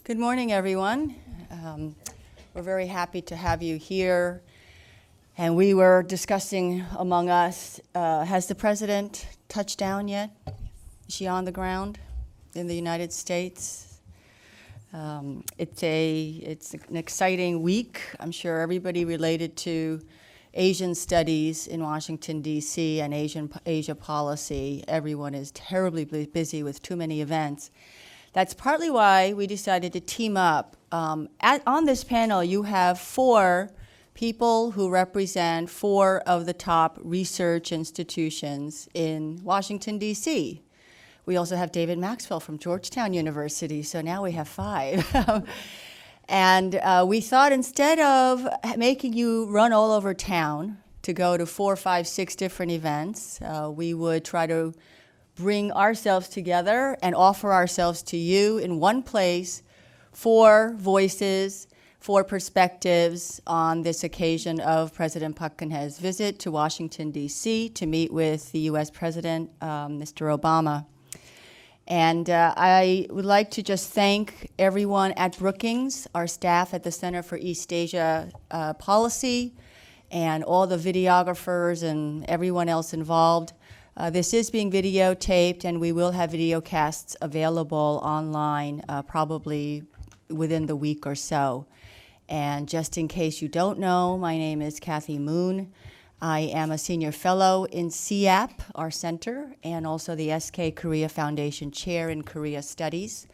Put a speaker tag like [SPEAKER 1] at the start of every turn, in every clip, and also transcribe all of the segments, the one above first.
[SPEAKER 1] Good morning, everyone. We're very happy to have you here. And we were discussing among us, has the president touched down yet? Is she on the ground in the United States? It's an exciting week. I'm sure everybody related to Asian studies in Washington, D.C. and Asia policy, everyone is terribly busy with too many events. That's partly why we decided to team up. On this panel, you have 4 people who represent 4 of the top research institutions in Washington, D.C. We also have David Maxwell from Georgetown University, so now we have 5. And we thought instead of making you run all over town to go to 4, 5, 6 different events, we would try to bring ourselves together and offer ourselves to you in one place, 4 voices, 4 perspectives on this occasion of President Park Geun-hye's visit to Washington, D.C. to meet with the U.S. President, Mr. Obama. And I would like to just thank everyone at Brookings, our staff at the Center for East Asia Policy, and all the videographers and everyone else involved. This is being videotaped, and we will have video casts available online probably within the week or so. And just in case you don't know, my name is Kathy Moon. I am a senior fellow in CEAP, our center, and also the SK Korea Foundation Chair in Korea Studies.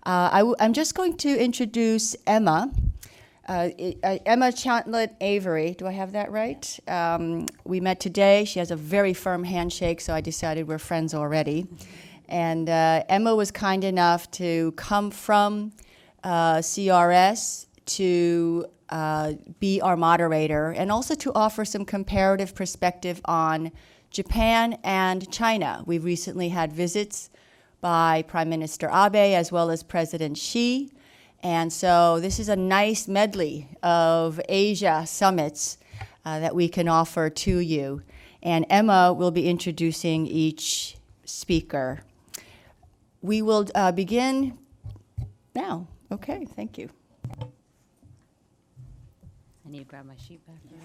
[SPEAKER 1] I'm just going to introduce Emma. Emma Chantlet Avery, do I have that right? We met today. She has a very firm handshake, so I decided we're friends already. And Emma was kind enough to come from CRS to be our moderator and also to offer some comparative perspective on Japan and China. We've recently had visits by Prime Minister Abe as well as President Xi. And so this is a nice medley of Asia summits that we can offer to you. And Emma will be introducing each speaker. We will begin now. Okay, thank you.
[SPEAKER 2] I need to grab my sheet back there.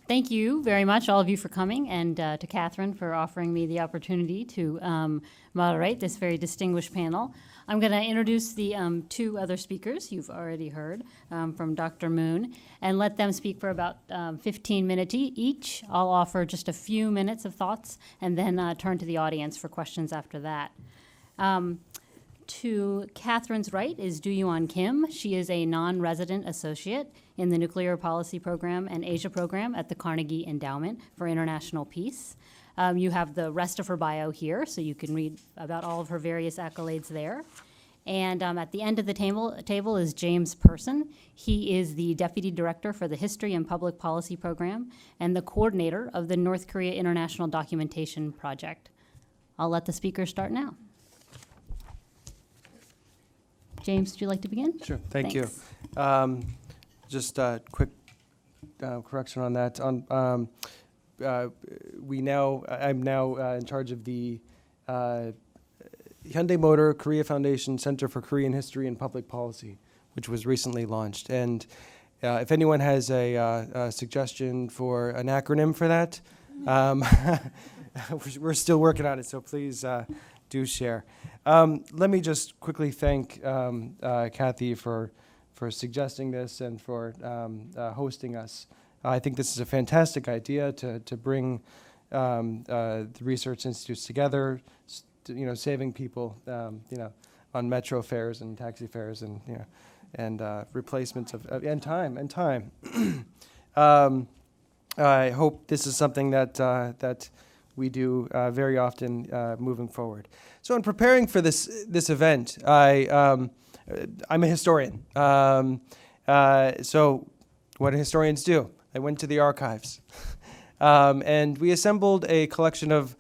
[SPEAKER 2] Thank you very much, all of you, for coming, and to Catherine for offering me the opportunity to moderate this very distinguished panel. I'm going to introduce the 2 other speakers you've already heard from Dr. Moon, and let them speak for about 15 minutes each. I'll offer just a few minutes of thoughts, and then turn to the audience for questions after that. To Catherine's right is Do-Yuan Kim. She is a non-resident associate in the Nuclear Policy Program and Asia Program at the Carnegie Endowment for International Peace. You have the rest of her bio here, so you can read about all of her various accolades there. And at the end of the table is James Person. He is the Deputy Director for the History and Public Policy Program and the coordinator of the North Korea International Documentation Project. I'll let the speakers start now. James, would you like to begin?
[SPEAKER 3] Sure, thank you. Just a quick correction on that. I'm now in charge of the Hyundai Motor Korea Foundation Center for Korean History and Public Policy, which was recently launched. And if anyone has a suggestion for an acronym for that, we're still working on it, so please do share. Let me just quickly thank Kathy for suggesting this and for hosting us. I think this is a fantastic idea to bring the research institutes together, saving people, on metro fares and taxi fares and replacements and time. I hope this is something that we do very often moving forward. So in preparing for this event, I'm a historian. So what do historians do? I went to the archives. And we assembled a collection of,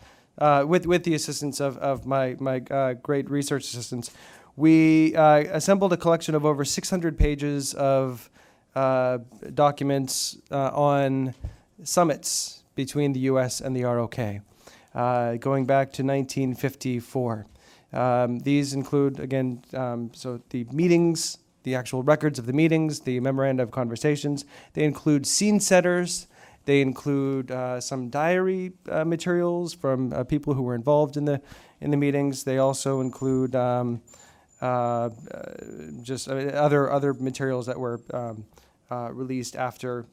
[SPEAKER 3] with the assistance of my great research assistants, we assembled a collection of over 600 pages of documents on summits between the U.S. and the ROK, going back to 1954. These include, again, so the meetings, the actual records of the meetings, the memoranda of conversations. They include scene setters. They include some diary materials from people who were involved in the meetings. They also include just other materials that were released after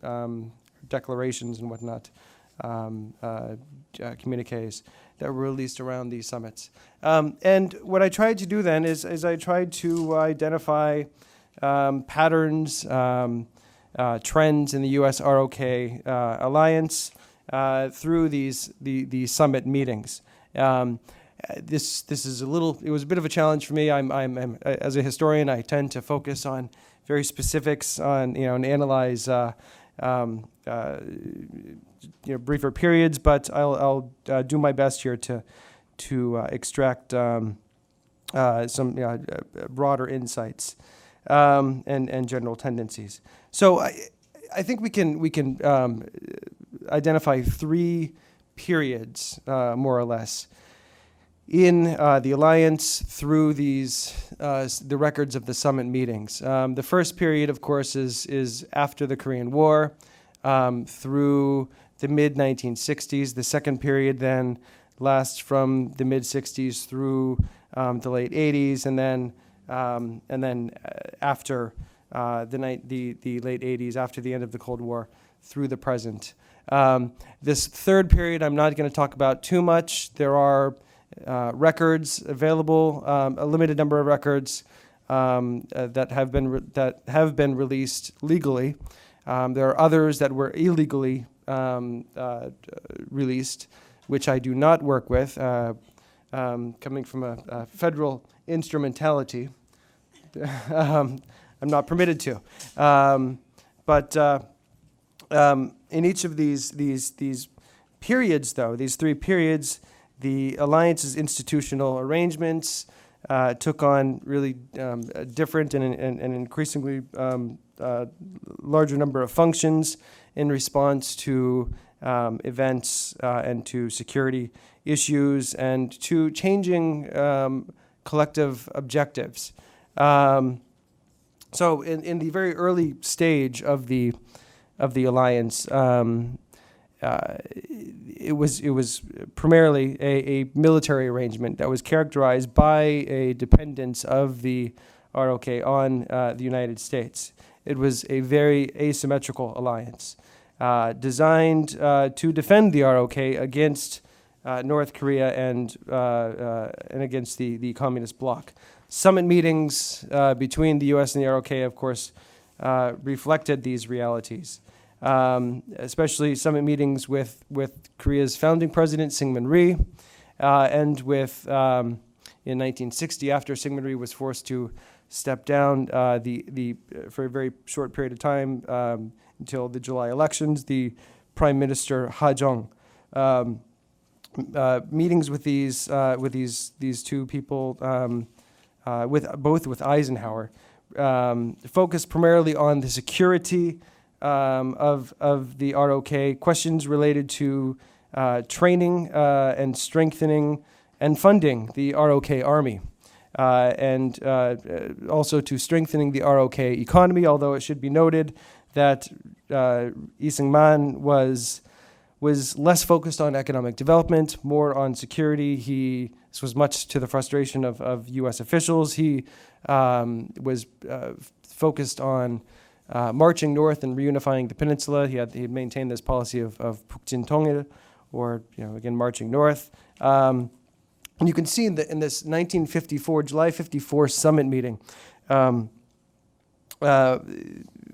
[SPEAKER 3] declarations and whatnot, communiques that were released around these summits. And what I tried to do then is I tried to identify patterns, trends in the U.S. ROK alliance through the summit meetings. This is it was a bit of a challenge for me. I'm as a historian, I tend to focus on very specifics on, and analyze briefer periods, but I'll do my best here to extract some broader insights and general tendencies. So I think we can identify three periods, more or less, in the alliance through the records of the summit meetings. The first period, of course, is after the Korean War through the mid-1960s. The second period then lasts from the mid-60s through the late 80s, and then after the late 80s, after the end of the Cold War, through the present. This third period I'm not going to talk about too much. There are records available, a limited number of records that have been released legally. There are others that were illegally released, which I do not work with, coming from a federal instrumentality. I'm not permitted to. But in each of these periods, though, these three periods, the alliance's institutional arrangements took on really different and increasingly larger number of functions in response to events and to security issues and to changing collective objectives. So in the very early stage of the alliance, it was primarily a military arrangement that was characterized by a dependence of the ROK on the United States. It was a very asymmetrical alliance designed to defend the ROK against North Korea and against the communist bloc. Summit meetings between the U.S. and the ROK, of course, reflected these realities. Especially summit meetings with Korea's founding president, Syngman Rhee, and with, in 1960, after Syngman Rhee was forced to step down for a very short period of time until the July elections, the Prime Minister Ha Jong. Meetings with these two people, with Eisenhower, focused primarily on the security of the ROK, questions related to training and strengthening and funding the ROK army, and also to strengthening the ROK economy, although it should be noted that Lee Seung-man was less focused on economic development, more on security. This was much to the frustration of U.S. officials. He was focused on marching north and reunifying the peninsula. He had maintained this policy of Pukjin Tongil, or again marching north. And you can see in this 1954 July 54 summit meeting,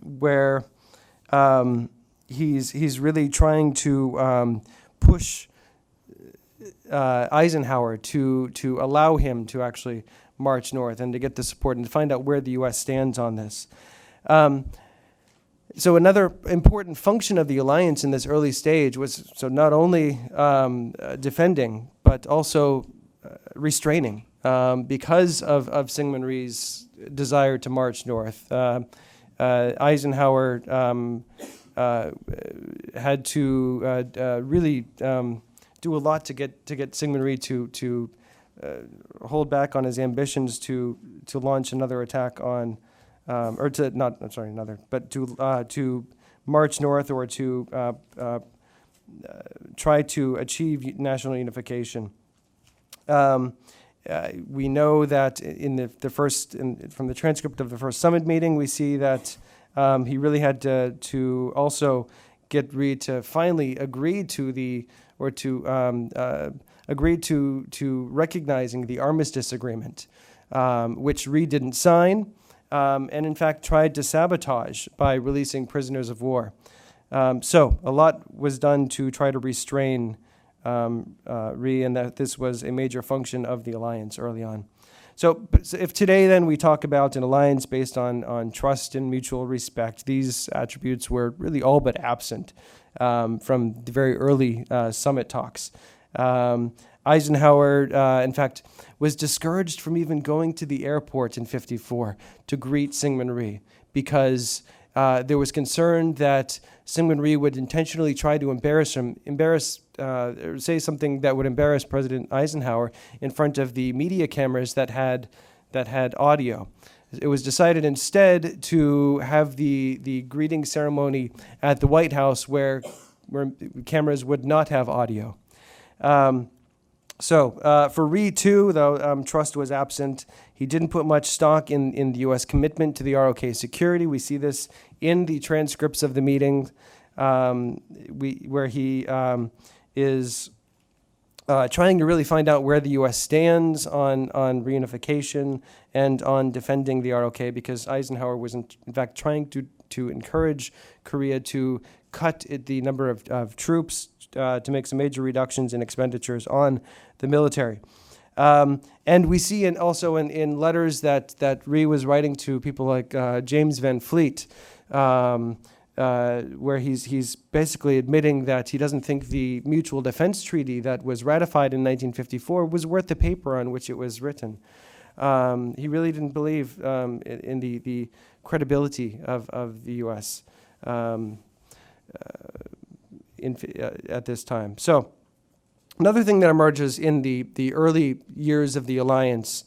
[SPEAKER 3] where he's really trying to push Eisenhower to allow him to actually march north and to get the support and to find out where the U.S. stands on this. So another important function of the alliance in this early stage was not only defending, but also restraining, because of Syngman Rhee's desire to march north. Eisenhower had to really do a lot to get Syngman Rhee to hold back on his ambitions to launch another attack on, or to not, I'm sorry, another, but to march north or to try to achieve national unification. We know that in from the transcript of the first summit meeting, we see that he really had to also get Rhee to finally agree to agree to recognizing the armistice agreement, which Rhee didn't sign, and in fact tried to sabotage by releasing prisoners of war. So a lot was done to try to restrain Rhee, and that this was a major function of the alliance early on. So if today then we talk about an alliance based on trust and mutual respect, these attributes were really all but absent from the very early summit talks. Eisenhower, in fact, was discouraged from even going to the airport in '54 to greet Syngman Rhee because there was concern that Syngman Rhee would intentionally try to say something that would embarrass President Eisenhower in front of the media cameras that had audio. It was decided instead to have the greeting ceremony at the White House where cameras would not have audio. So for Rhee, too, though trust was absent, he didn't put much stock in the U.S. commitment to the ROK security. We see this in the transcripts of the meeting where he is trying to really find out where the U.S. stands on reunification and on defending the ROK, because Eisenhower was in fact trying to encourage Korea to cut the number of troops to make some major reductions in expenditures on the military. And we see also in letters that Rhee was writing to people like James Van Fleet, where he's basically admitting that he doesn't think the Mutual Defense Treaty that was ratified in 1954 was worth the paper on which it was written. He really didn't believe in the credibility of the U.S. At this time. So another thing that emerges in the early years of the alliance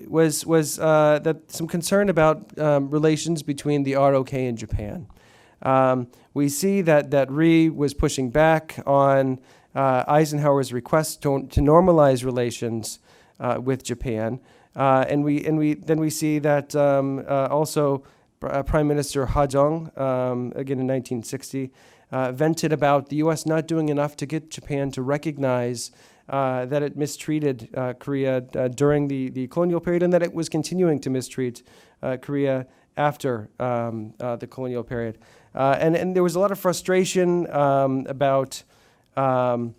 [SPEAKER 3] was that some concern about relations between the ROK and Japan. We see that Rhee was pushing back on Eisenhower's request to normalize relations with Japan, and we see that also Prime Minister Ha Jong, again in 1960, vented about the U.S. not doing enough to get Japan to recognize that it mistreated Korea during the colonial period, and that it was continuing to mistreat Korea after the colonial period. And there was a lot of frustration about the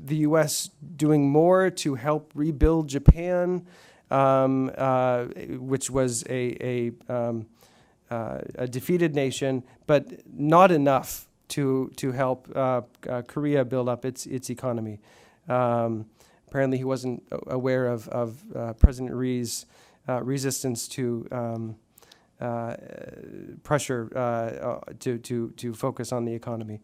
[SPEAKER 3] U.S. doing more to help rebuild Japan, which was a defeated nation, but not enough to help Korea build up its economy. Apparently, he wasn't aware of President Rhee's resistance to pressure to focus on the economy.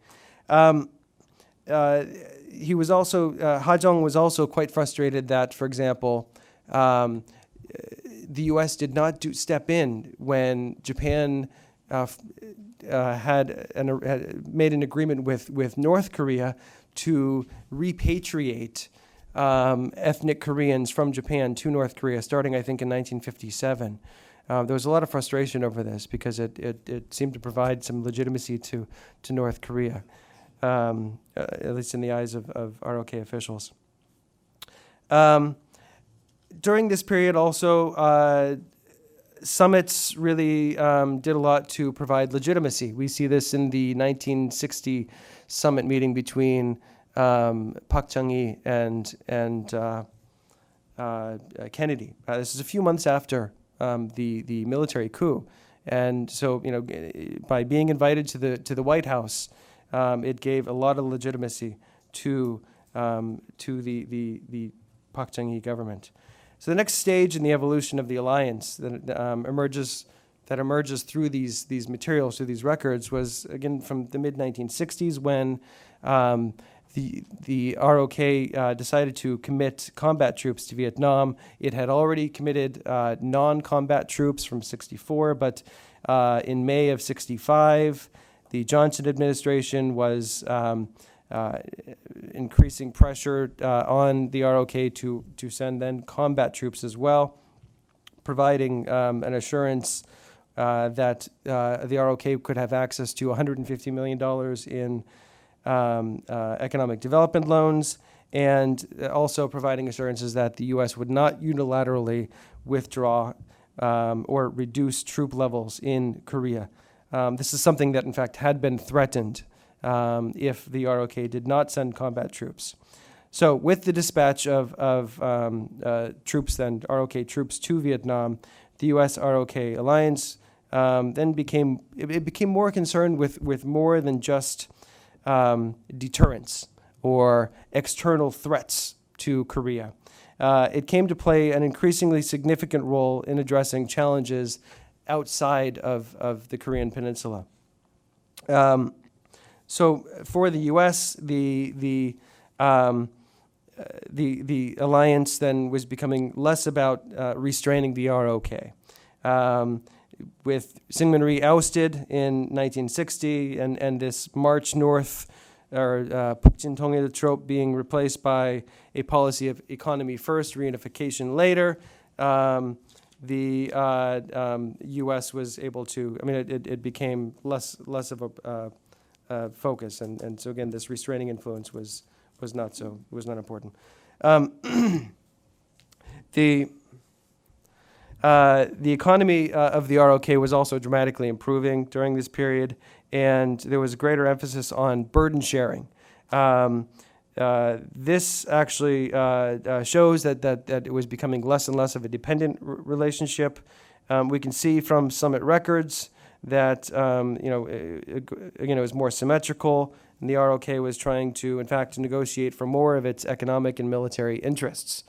[SPEAKER 3] He was also Ha Jong was also quite frustrated that, for example, the U.S. did not step in when Japan had made an agreement with North Korea to repatriate ethnic Koreans from Japan to North Korea, starting, I think, in 1957. There was a lot of frustration over this because it seemed to provide some legitimacy to North Korea, at least in the eyes of ROK officials. During this period also, summits really did a lot to provide legitimacy. We see this in the 1960 summit meeting between Park Chung-hee and Kennedy. This is a few months after the military coup, and so by being invited to the White House, it gave a lot of legitimacy to the Park Chung-hee government. So the next stage in the evolution of the alliance that emerges through these materials, through these records, was again from the mid-1960s when the ROK decided to commit combat troops to Vietnam. It had already committed non-combat troops from 64, but in May of 65, the Johnson administration was increasing pressure on the ROK to send then combat troops as well, providing an assurance that the ROK could have access to $150 million in economic development loans, and also providing assurances that the U.S. would not unilaterally withdraw or reduce troop levels in Korea. This is something that, in fact, had been threatened if the ROK did not send combat troops. So with the dispatch of troops, then ROK troops to Vietnam, the U.S. ROK alliance then became more concerned with more than just deterrence or external threats to Korea. It came to play an increasingly significant role in addressing challenges outside of the Korean Peninsula. So for the U.S., the alliance then was becoming less about restraining the ROK. With Syngman Rhee ousted in 1960 and this march north, or Pukchin Tongil trope, being replaced by a policy of economy first, reunification later, the U.S. was able to, it became less of a focus, and so again, this restraining influence was not important. The economy of the ROK was also dramatically improving during this period, and there was greater emphasis on burden sharing. This actually shows that it was becoming less and less of a dependent relationship. We can see from Summit records that it was more symmetrical, and the ROK was trying to, in fact, negotiate for more of its economic and military interests.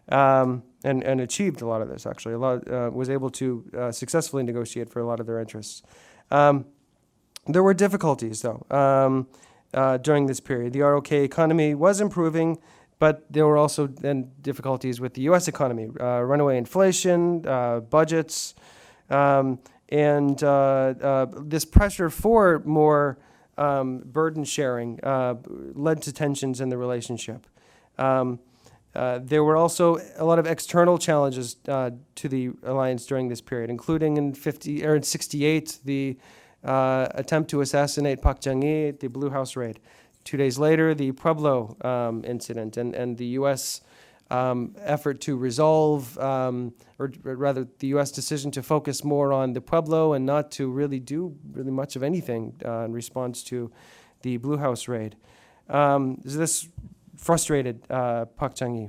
[SPEAKER 3] And achieved a lot of this, actually. Was able to successfully negotiate for a lot of their interests. There were difficulties, though, during this period. The ROK economy was improving, but there were also then difficulties with the U.S. economy, runaway inflation, budgets, and this pressure for more burden sharing led to tensions in the relationship. There were also a lot of external challenges to the alliance during this period, including in 68, the attempt to assassinate Park Chung-hee at the Blue House raid. 2 days later, the Pueblo incident and the U.S. Effort to resolve, or rather the U.S. decision to focus more on the Pueblo and not to really do much of anything in response to the Blue House raid. This frustrated Park Chung-hee.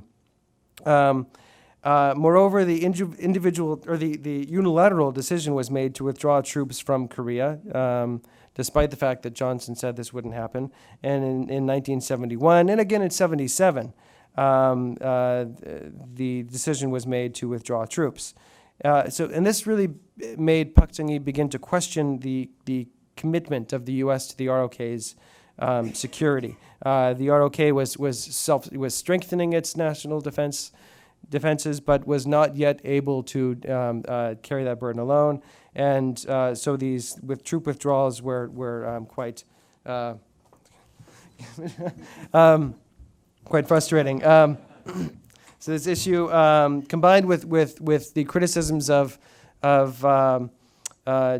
[SPEAKER 3] Moreover, the individual or the unilateral decision was made to withdraw troops from Korea, despite the fact that Johnson said this wouldn't happen. And in 1971, and again in 77, the decision was made to withdraw troops. And this really made Park Chung-hee begin to question the commitment of the U.S. to the ROK's security. The ROK was strengthening its national defenses, but was not yet able to carry that burden alone. And so these troop withdrawals were quite quite frustrating. So this issue, combined with the criticisms of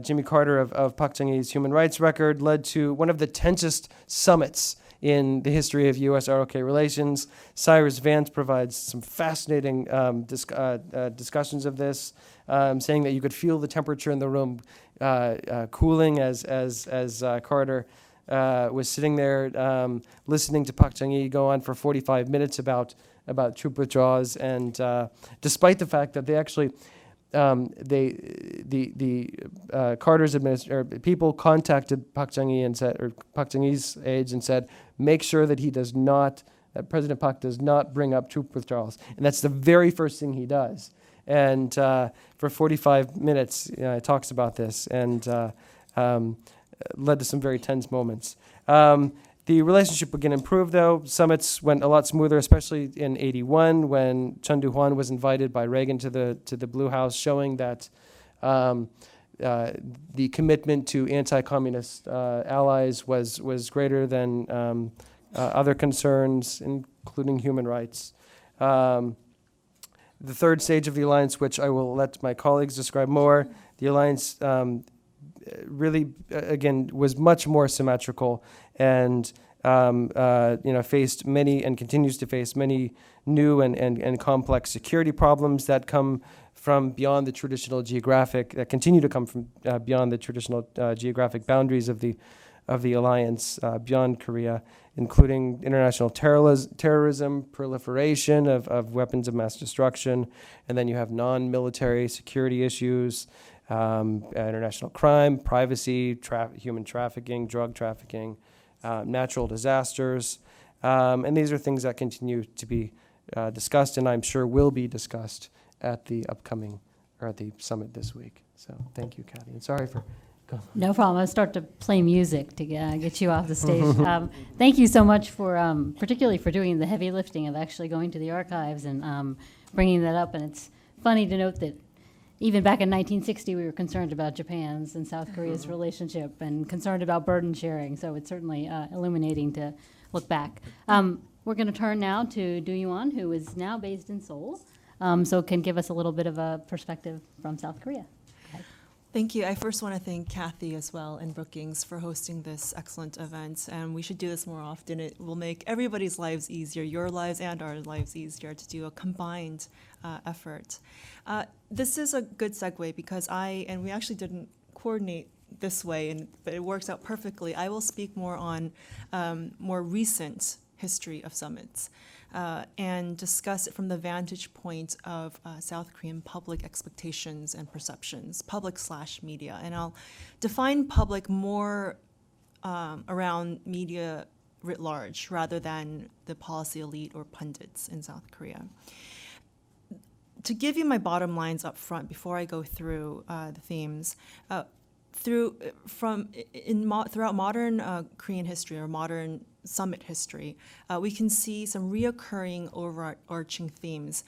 [SPEAKER 3] Jimmy Carter of Park Chung-hee's human rights record, led to one of the tensest summits in the history of U.S. ROK relations. Cyrus Vance provides some fascinating discussions of this, saying that you could feel the temperature in the room cooling as Carter was sitting there listening to Park Chung-hee go on for 45 minutes about troop withdrawals, and despite the fact that they actually Carter's people contacted Park Chung-hee and said, or Park Chung-hee's aides, and said, make sure that that President Park does not bring up troop withdrawals, and that's the very first thing he does. And for 45 minutes, talks about this, and led to some very tense moments. The relationship again improved, though. Summits went a lot smoother, especially in '81 when Chun Doo-hwan was invited by Reagan to the Blue House, showing that the commitment to anti-communist allies was greater than other concerns, including human rights. The third stage of the alliance, which I will let my colleagues describe more, the alliance really, again, was much more symmetrical and faced many and continues to face many new and complex security problems that come from beyond the traditional geographic, that continue to come from beyond the traditional geographic boundaries of the alliance, beyond Korea, including international terrorism, proliferation of weapons of mass destruction, and then you have non-military security issues, international crime, privacy, human trafficking, drug trafficking, natural disasters, and these are things that continue to be discussed, and I'm sure will be discussed at the summit this week. So thank you, Kathy, and sorry for.
[SPEAKER 2] No problem. I'll start to play music to get you off the stage. Thank you so much for, particularly for doing the heavy lifting of actually going to the archives and bringing that up. And it's funny to note that even back in 1960, we were concerned about Japan's and South Korea's relationship and concerned about burden sharing. So it's certainly illuminating to look back. We're going to turn now to Do Yuan, who is now based in Seoul, so can give us a little bit of a perspective from South Korea.
[SPEAKER 4] Thank you. I first want to thank Kathy as well and Brookings for hosting this excellent event. And we should do this more often. It will make everybody's lives easier, your lives and our lives easier, to do a combined effort. This is a good segue because we actually didn't coordinate this way, but it works out perfectly. I will speak more on more recent history of summits. And discuss it from the vantage point of South Korean public expectations and perceptions, public/media. And I'll define public more around media writ large rather than the policy elite or pundits in South Korea. To give you my bottom lines up front before I go through the themes, throughout modern Korean history or modern summit history, we can see some reoccurring overarching themes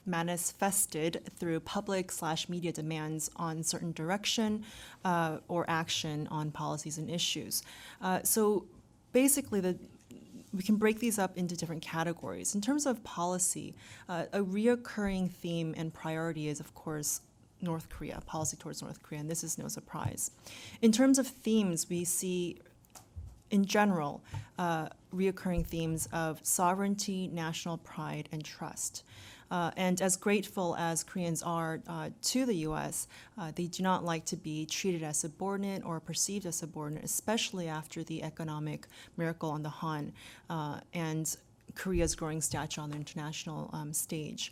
[SPEAKER 4] manifested through public/media demands on certain direction or action on policies and issues. So basically, we can break these up into different categories. In terms of policy, a reoccurring theme and priority is, of course, North Korea, policy towards North Korea, and this is no surprise. In terms of themes, we see, in general, reoccurring themes of sovereignty, national pride, and trust. And as grateful as Koreans are to the U.S., they do not like to be treated as subordinate or perceived as subordinate, especially after the economic miracle on the Han and Korea's growing stature on the international stage.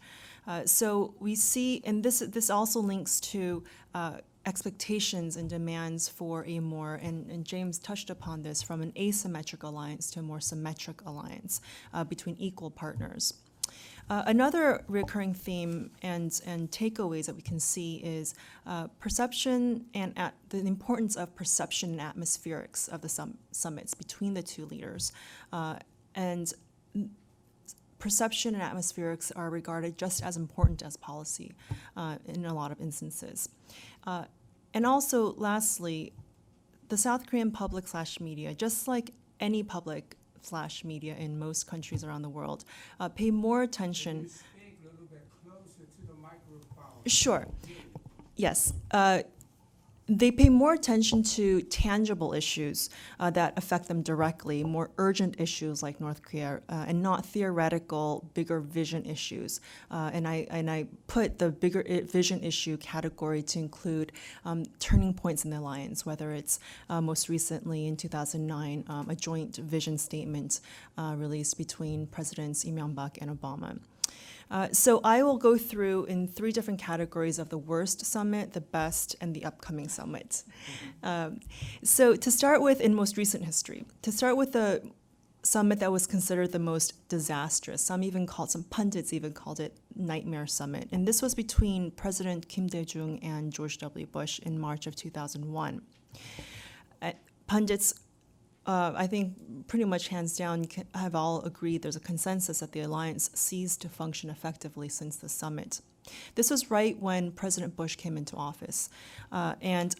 [SPEAKER 4] So we see, and this also links to expectations and demands for a more, and James touched upon this, from an asymmetric alliance to a more symmetric alliance between equal partners. Another recurring theme and takeaways that we can see is perception and the importance of perception and atmospherics of the summits between the two leaders. And perception and atmospherics are regarded just as important as policy in a lot of instances. And also, lastly, the South Korean public/media, just like any public/media in most countries around the world, pay more attention.
[SPEAKER 5] Can you speak a little bit closer to the microphone?
[SPEAKER 4] Sure. Yes. They pay more attention to tangible issues that affect them directly, more urgent issues like North Korea, and not theoretical, bigger vision issues. And I put the bigger vision issue category to include turning points in the alliance, whether it's most recently in 2009, a joint vision statement released between Presidents Lee Myung-bak and Obama. So I will go through in 3 different categories of the worst summit, the best, and the upcoming summit. So to start with, in most recent history, to start with the summit that was considered the most disastrous, some pundits even called it nightmare summit. And this was between President Kim Dae-jung and George W. Bush in March of 2001. Pundits I think pretty much hands down have all agreed there's a consensus that the alliance ceased to function effectively since the summit. This was right when President Bush came into office. And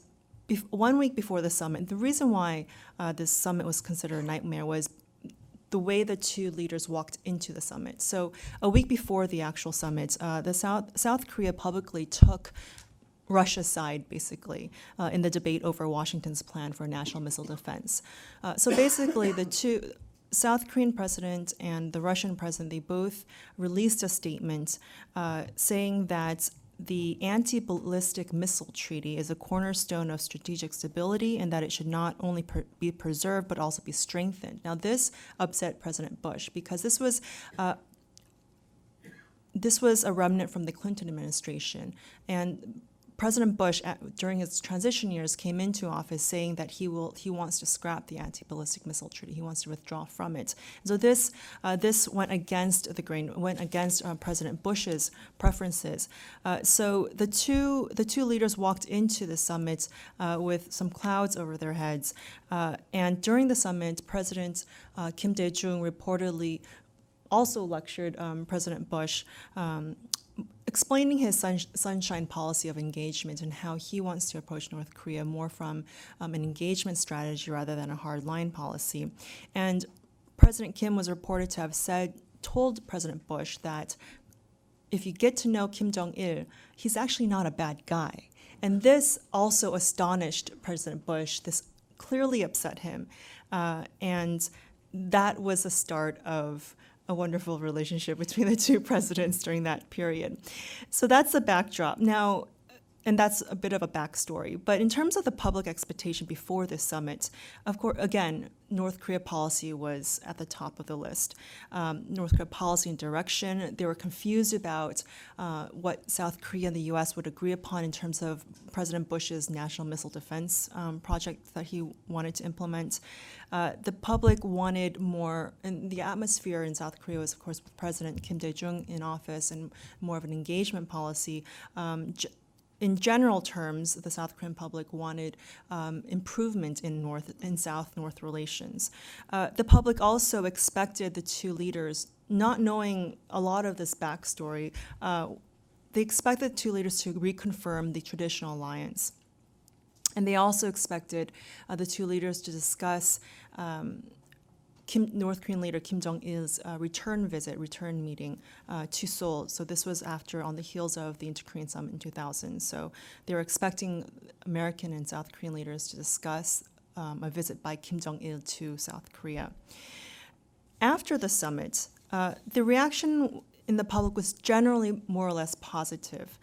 [SPEAKER 4] 1 week before the summit, the reason why this summit was considered a nightmare was the way the two leaders walked into the summit. So a week before the actual summit, the South Korea publicly took Russia's side, basically, in the debate over Washington's plan for national missile defense. So basically, the two, South Korean president and the Russian president, they both released a statement saying that the anti-ballistic missile treaty is a cornerstone of strategic stability and that it should not only be preserved but also be strengthened. Now, this upset President Bush because this was a remnant from the Clinton administration, and President Bush, during his transition years, came into office saying that he wants to scrap the anti-ballistic missile treaty. He wants to withdraw from it. So this went against the grain, went against President Bush's preferences. So the two leaders walked into the summit with some clouds over their heads. And during the summit, President Kim Dae-jung reportedly also lectured President Bush, explaining his sunshine policy of engagement and how he wants to approach North Korea more from an engagement strategy rather than a hard line policy. And President Kim was reported to have told President Bush that if you get to know Kim Jong-il, he's actually not a bad guy. And this also astonished President Bush. This clearly upset him. And that was the start of a wonderful relationship between the two presidents during that period. So that's the backdrop. Now, and that's a bit of a backstory. But in terms of the public expectation before this summit, of course, again, North Korea policy was at the top of the list. North Korea policy and direction, they were confused about what South Korea and the U.S. would agree upon in terms of President Bush's national missile defense project that he wanted to implement. The public wanted more, and the atmosphere in South Korea was, of course, with President Kim Dae-jung in office and more of an engagement policy. In general terms, the South Korean public wanted improvement in South-North relations. The public also expected the two leaders, not knowing a lot of this backstory, they expected the two leaders to reconfirm the traditional alliance. And they also expected the two leaders to discuss North Korean leader Kim Jong-il's return meeting to Seoul. So this was on the heels of the Inter-Korean Summit in 2000. So they were expecting American and South Korean leaders to discuss a visit by Kim Jong-il to South Korea. After the summit, the reaction in the public was generally more or less positive.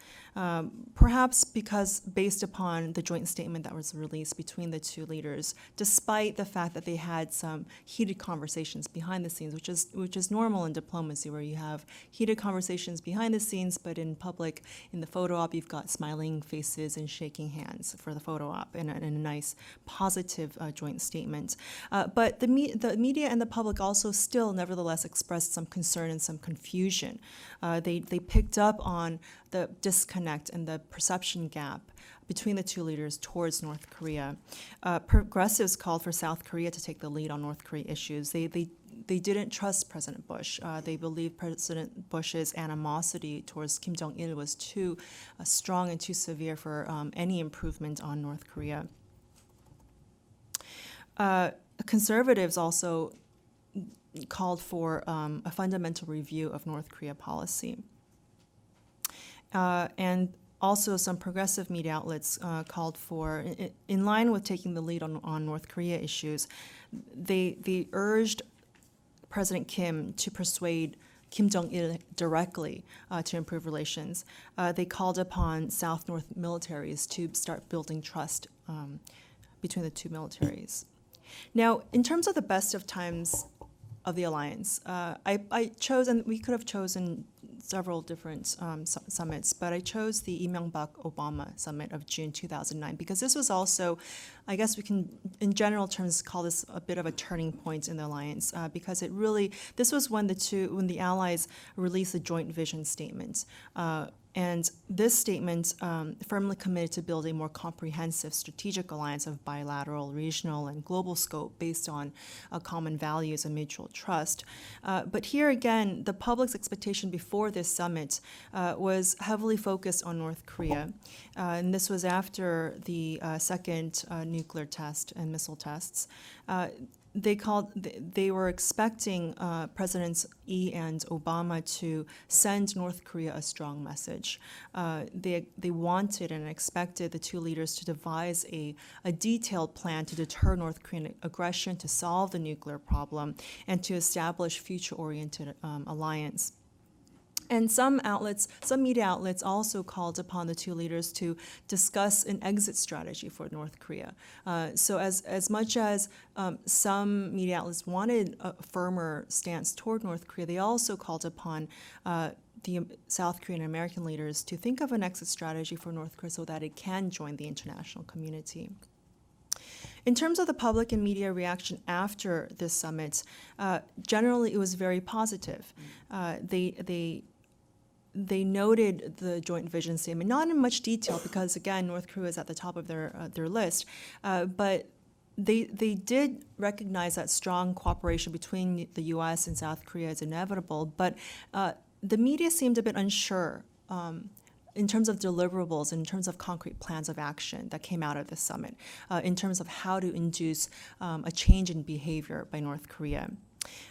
[SPEAKER 4] Perhaps because based upon the joint statement that was released between the two leaders, despite the fact that they had some heated conversations behind the scenes, which is normal in diplomacy, where you have heated conversations behind the scenes, but in public, in the photo op, you've got smiling faces and shaking hands for the photo op in a nice positive joint statement. But the media and the public also still nevertheless expressed some concern and some confusion. They picked up on the disconnect and the perception gap between the two leaders towards North Korea. Progressives called for South Korea to take the lead on North Korea issues. They didn't trust President Bush. They believed President Bush's animosity towards Kim Jong-il was too strong and too severe for any improvement on North Korea. Conservatives also called for a fundamental review of North Korea policy. And also some progressive media outlets called for, in line with taking the lead on North Korea issues, they urged President Kim to persuade Kim Jong-il directly to improve relations. They called upon South-North militaries to start building trust between the two militaries. Now, in terms of the best of times of the alliance, I chose, and we could have chosen several different summits, but I chose the Lee Myung-bak-Obama summit of June 2009 because this was also, I guess we can, in general terms, call this a bit of a turning point in the alliance because this was when the Allies released a joint vision statement. And this statement firmly committed to build a more comprehensive strategic alliance of bilateral, regional, and global scope based on common values and mutual trust. But here again, the public's expectation before this summit was heavily focused on North Korea. And this was after the second nuclear test and missile tests. They were expecting Presidents Lee and Obama to send North Korea a strong message. They wanted and expected the two leaders to devise a detailed plan to deter North Korean aggression, to solve the nuclear problem, and to establish future-oriented alliance. And some media outlets also called upon the two leaders to discuss an exit strategy for North Korea. So as much as some media outlets wanted a firmer stance toward North Korea, they also called upon the South Korean and American leaders to think of an exit strategy for North Korea so that it can join the international community. In terms of the public and media reaction after this summit, generally it was very positive. They noted the joint vision statement, not in much detail because, again, North Korea is at the top of their list, but they did recognize that strong cooperation between the U.S. and South Korea is inevitable, but the media seemed a bit unsure in terms of deliverables, in terms of concrete plans of action that came out of this summit, in terms of how to induce a change in behavior by North Korea.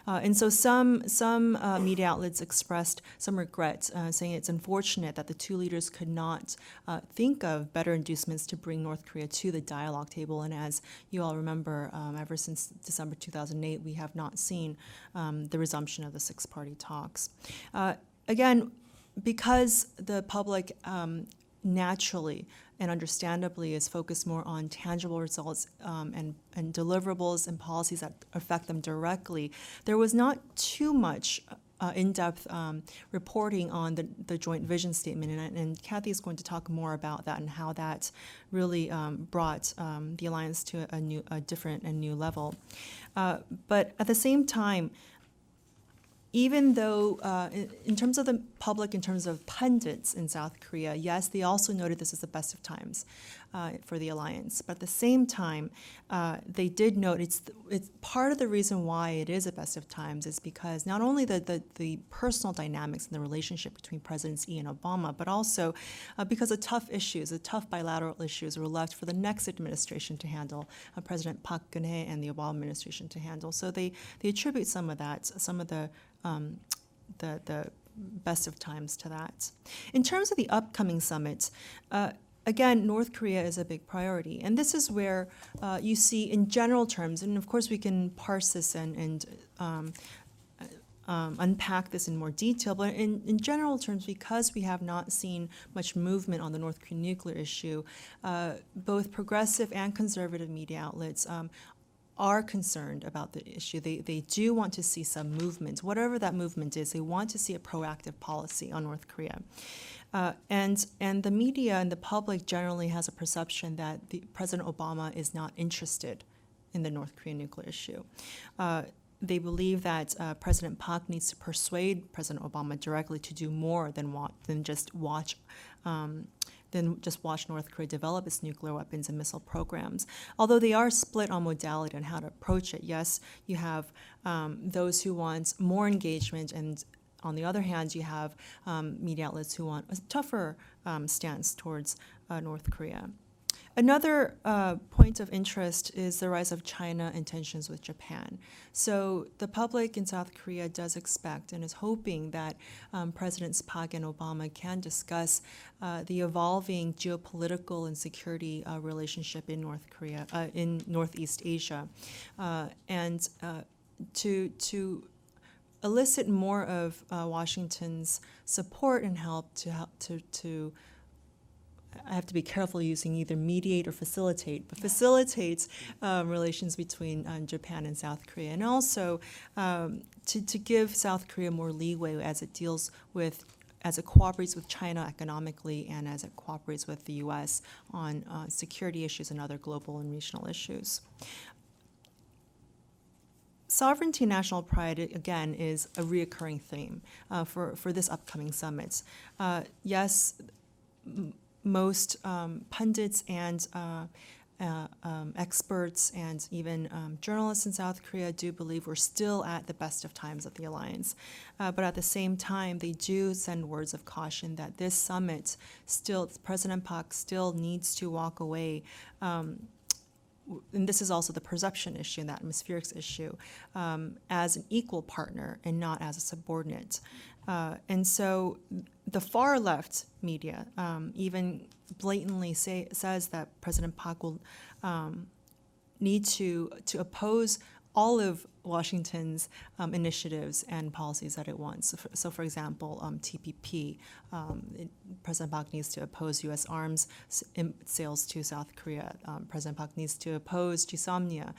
[SPEAKER 4] And so some media outlets expressed some regret, saying it's unfortunate that the two leaders could not think of better inducements to bring North Korea to the dialogue table. And as you all remember, ever since December 2008, we have not seen the resumption of the six-party talks. Again, because the public naturally and understandably is focused more on tangible results and deliverables and policies that affect them directly, there was not too much in-depth reporting on the joint vision statement, and Kathy is going to talk more about that and how that really brought the alliance to a different and new level. But at the same time, even though, in terms of the public, in terms of pundits in South Korea, yes, they also noted this as the best of times for the alliance. But at the same time, they did note it's part of the reason why it is a best of times is because not only the personal dynamics and the relationship between Presidents Lee and Obama, but also because the tough bilateral issues were left for the next administration to handle, President Park Geun-hye and the Obama administration to handle. So they attribute some of that, some of the best of times to that. In terms of the upcoming summit, again, North Korea is a big priority. And this is where you see in general terms, and of course we can parse this and unpack this in more detail, but in general terms, because we have not seen much movement on the North Korean nuclear issue, both progressive and conservative media outlets are concerned about the issue. They do want to see some movement. Whatever that movement is, they want to see a proactive policy on North Korea. And the media and the public generally has a perception that President Obama is not interested in the North Korean nuclear issue. They believe that President Park needs to persuade President Obama directly to do more than just watch North Korea develop its nuclear weapons and missile programs. Although they are split on modality and how to approach it. Yes, you have those who want more engagement, and on the other hand, you have media outlets who want a tougher stance towards North Korea. Another point of interest is the rise of China and tensions with Japan. So the public in South Korea does expect and is hoping that Presidents Park and Obama can discuss the evolving geopolitical and security relationship in North Korea, in Northeast Asia, and to elicit more of Washington's support and help to I have to be careful using either mediate or facilitate, but facilitates relations between Japan and South Korea, and also to give South Korea more leeway as it cooperates with China economically and as it cooperates with the U.S. on security issues and other global and regional issues. sovereignty and national pride, again, is a reoccurring theme for this upcoming summit. Yes, most pundits and experts and even journalists in South Korea do believe we're still at the best of times of the alliance. But at the same time, they do send words of caution that this summit still, President Park still needs to walk away. And this is also the perception issue, the atmospherics issue, as an equal partner and not as a subordinate. And so the far left media even blatantly says that President Park will need to oppose all of Washington's initiatives and policies that it wants. So for example, TPP, President Park needs to oppose U.S. arms sales to South Korea. President Park needs to oppose GSOMNIA.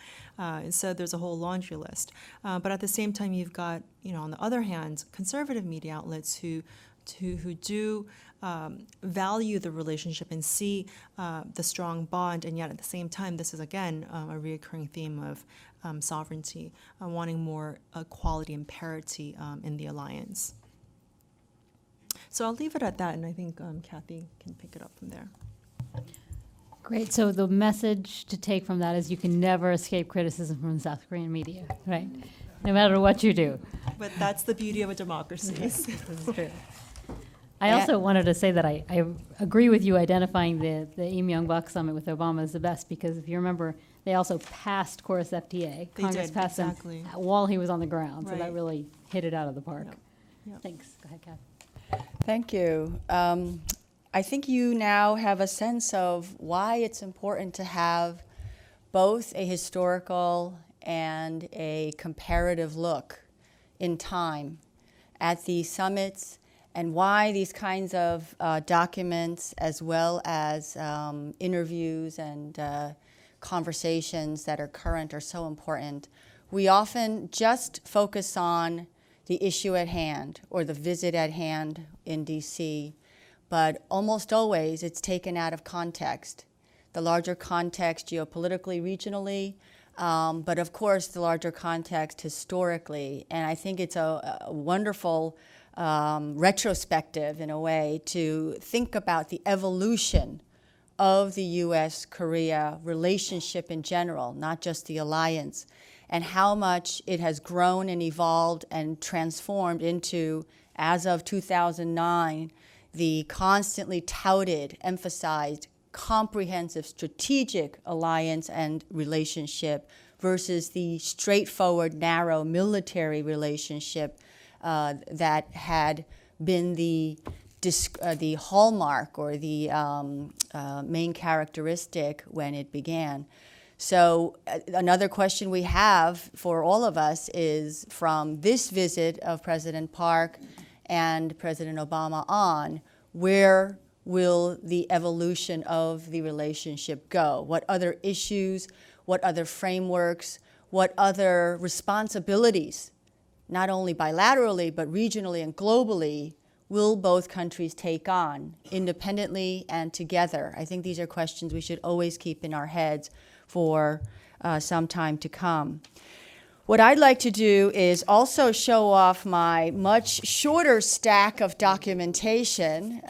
[SPEAKER 4] So there's a whole laundry list. But at the same time, you've got, on the other hand, conservative media outlets who do value the relationship and see the strong bond, and yet at the same time, this is again a recurring theme of sovereignty, wanting more equality and parity in the alliance. So I'll leave it at that, and I think Kathy can pick it up from there.
[SPEAKER 2] Great. So the message to take from that is you can never escape criticism from the South Korean media, right? No matter what you do.
[SPEAKER 4] But that's the beauty of a democracy.
[SPEAKER 2] This is true. I also wanted to say that I agree with you identifying the Im Myung-bak summit with Obama as the best, because if you remember, they also passed Chorus FTA.
[SPEAKER 4] They
[SPEAKER 2] Congress
[SPEAKER 4] did,
[SPEAKER 2] passed
[SPEAKER 4] exactly.
[SPEAKER 2] them while he was on the ground, so that
[SPEAKER 4] Right.
[SPEAKER 2] really hit it out of the park.
[SPEAKER 4] Yep. Yep.
[SPEAKER 2] Thanks. Go ahead, Kathy.
[SPEAKER 1] Thank you. I think you now have a sense of why it's important to have both a historical and a comparative look in time at these summits, and why these kinds of documents, as well as interviews and conversations that are current, are so important. We often just focus on the issue at hand or the visit at hand in DC, but almost always it's taken out of context. The larger context geopolitically, regionally, but of course the larger context historically. And I think it's a wonderful retrospective, in a way, to think about the evolution of the U.S. Korea relationship in general, not just the alliance, and how much it has grown and evolved and transformed into, as of 2009, the constantly touted, emphasized, comprehensive strategic alliance and relationship versus the straightforward, narrow military relationship that had been the hallmark or the main characteristic when it began. So another question we have for all of us is, from this visit of President Park and President Obama on, where will the evolution of the relationship go? What other issues, what other frameworks, what other responsibilities, not only bilaterally, but regionally and globally, will both countries take on, independently and together? I think these are questions we should always keep in our heads for some time to come. What I'd like to do is also show off my much shorter stack of documentation.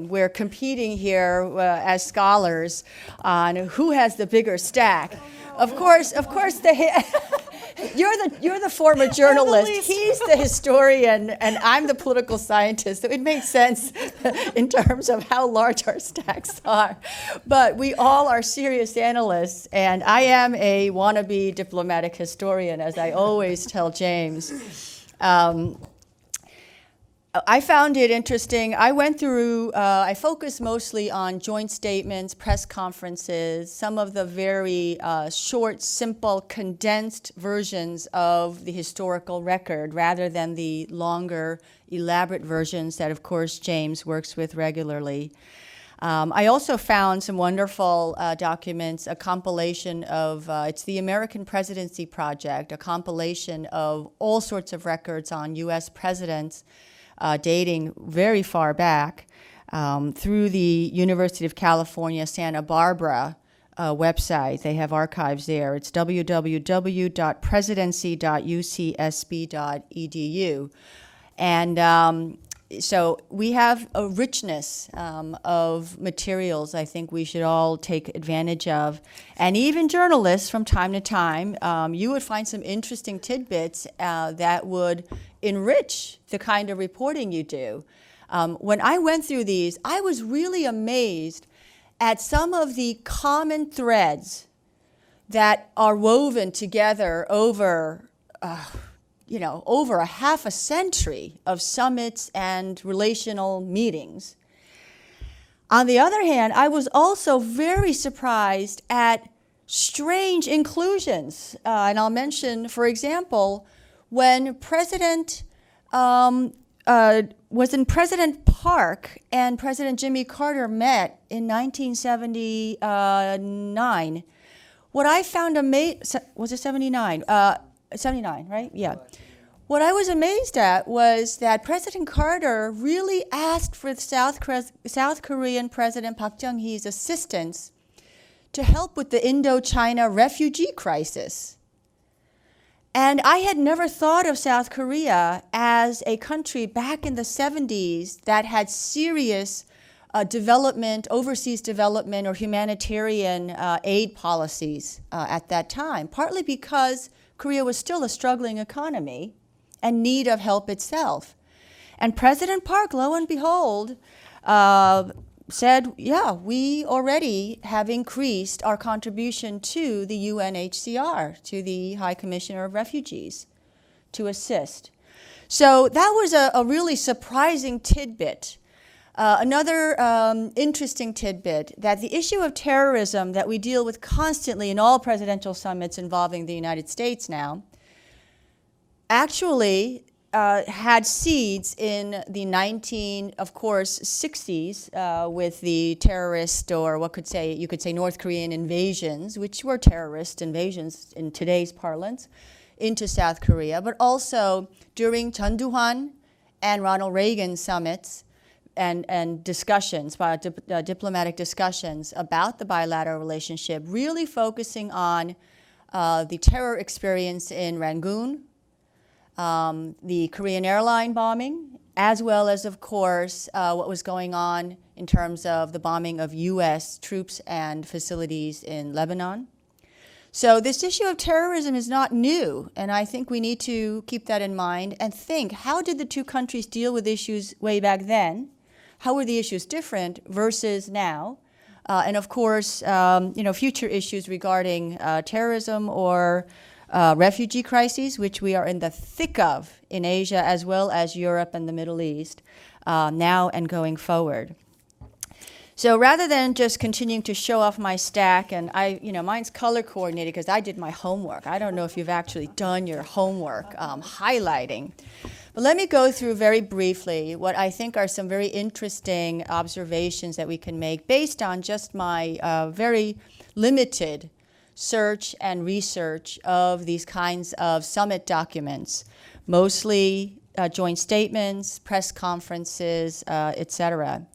[SPEAKER 1] We're competing here as scholars on who has the bigger stack. Of course, you're the former journalist. He's the historian, and I'm the political scientist. So it makes sense in terms of how large our stacks are. But we all are serious analysts, and I am a wannabe diplomatic historian, as I always tell James. I found it interesting. I went through, I focused mostly on joint statements, press conferences, some of the very short, simple, condensed versions of the historical record, rather than the longer, elaborate versions that, of course, James works with regularly. I also found some wonderful documents, a compilation of, it's the American Presidency Project, a compilation of all sorts of records on U.S. presidents, dating very far back, through the University of California, Santa Barbara website. They have archives there. It's www.presidency.ucsb.edu. And so we have a richness of materials I think we should all take advantage of. And even journalists from time to time, you would find some interesting tidbits that would enrich the kind of reporting you do. When I went through these, I was really amazed at some of the common threads that are woven together over over a half a century of summits and relational meetings. On the other hand, I was also very surprised at strange inclusions. And I'll mention, for example, when President was in President Park and President Jimmy Carter met in 1979, what I found amazing, was it 79? 79, right? Yeah. What I was amazed at was that President Carter really asked for South Korean President Park Chung-hee's assistance to help with the Indochina refugee crisis. And I had never thought of South Korea as a country back in the 70s that had serious development, overseas development, or humanitarian aid policies at that time, partly because Korea was still a struggling economy and need of help itself. And President Park, lo and behold, said, yeah, we already have increased our contribution to the UNHCR, to the High Commissioner of Refugees, to assist. So that was a really surprising tidbit. Another interesting tidbit, that the issue of terrorism that we deal with constantly in all presidential summits involving the United States now, actually had seeds in the 60s with the terrorist, or you could say North Korean invasions, which were terrorist invasions in today's parlance, into South Korea, but also during Chun Doo-hwan and Ronald Reagan summits and discussions, diplomatic discussions about the bilateral relationship, really focusing on the terror experience in Rangoon, the Korean airline bombing, as well as, of course, what was going on in terms of the bombing of U.S. troops and facilities in Lebanon. So this issue of terrorism is not new, and I think we need to keep that in mind and think, how did the two countries deal with issues way back then? How were the issues different versus now? And of course, future issues regarding terrorism or refugee crises, which we are in the thick of in Asia as well as Europe and the Middle East, now and going forward. So rather than just continuing to show off my stack, and mine's color coordinated because I did my homework. I don't know if you've actually done your homework highlighting. But let me go through very briefly what I think are some very interesting observations that we can make based on just my very limited search and research of these kinds of summit documents, mostly joint statements, press conferences, etc.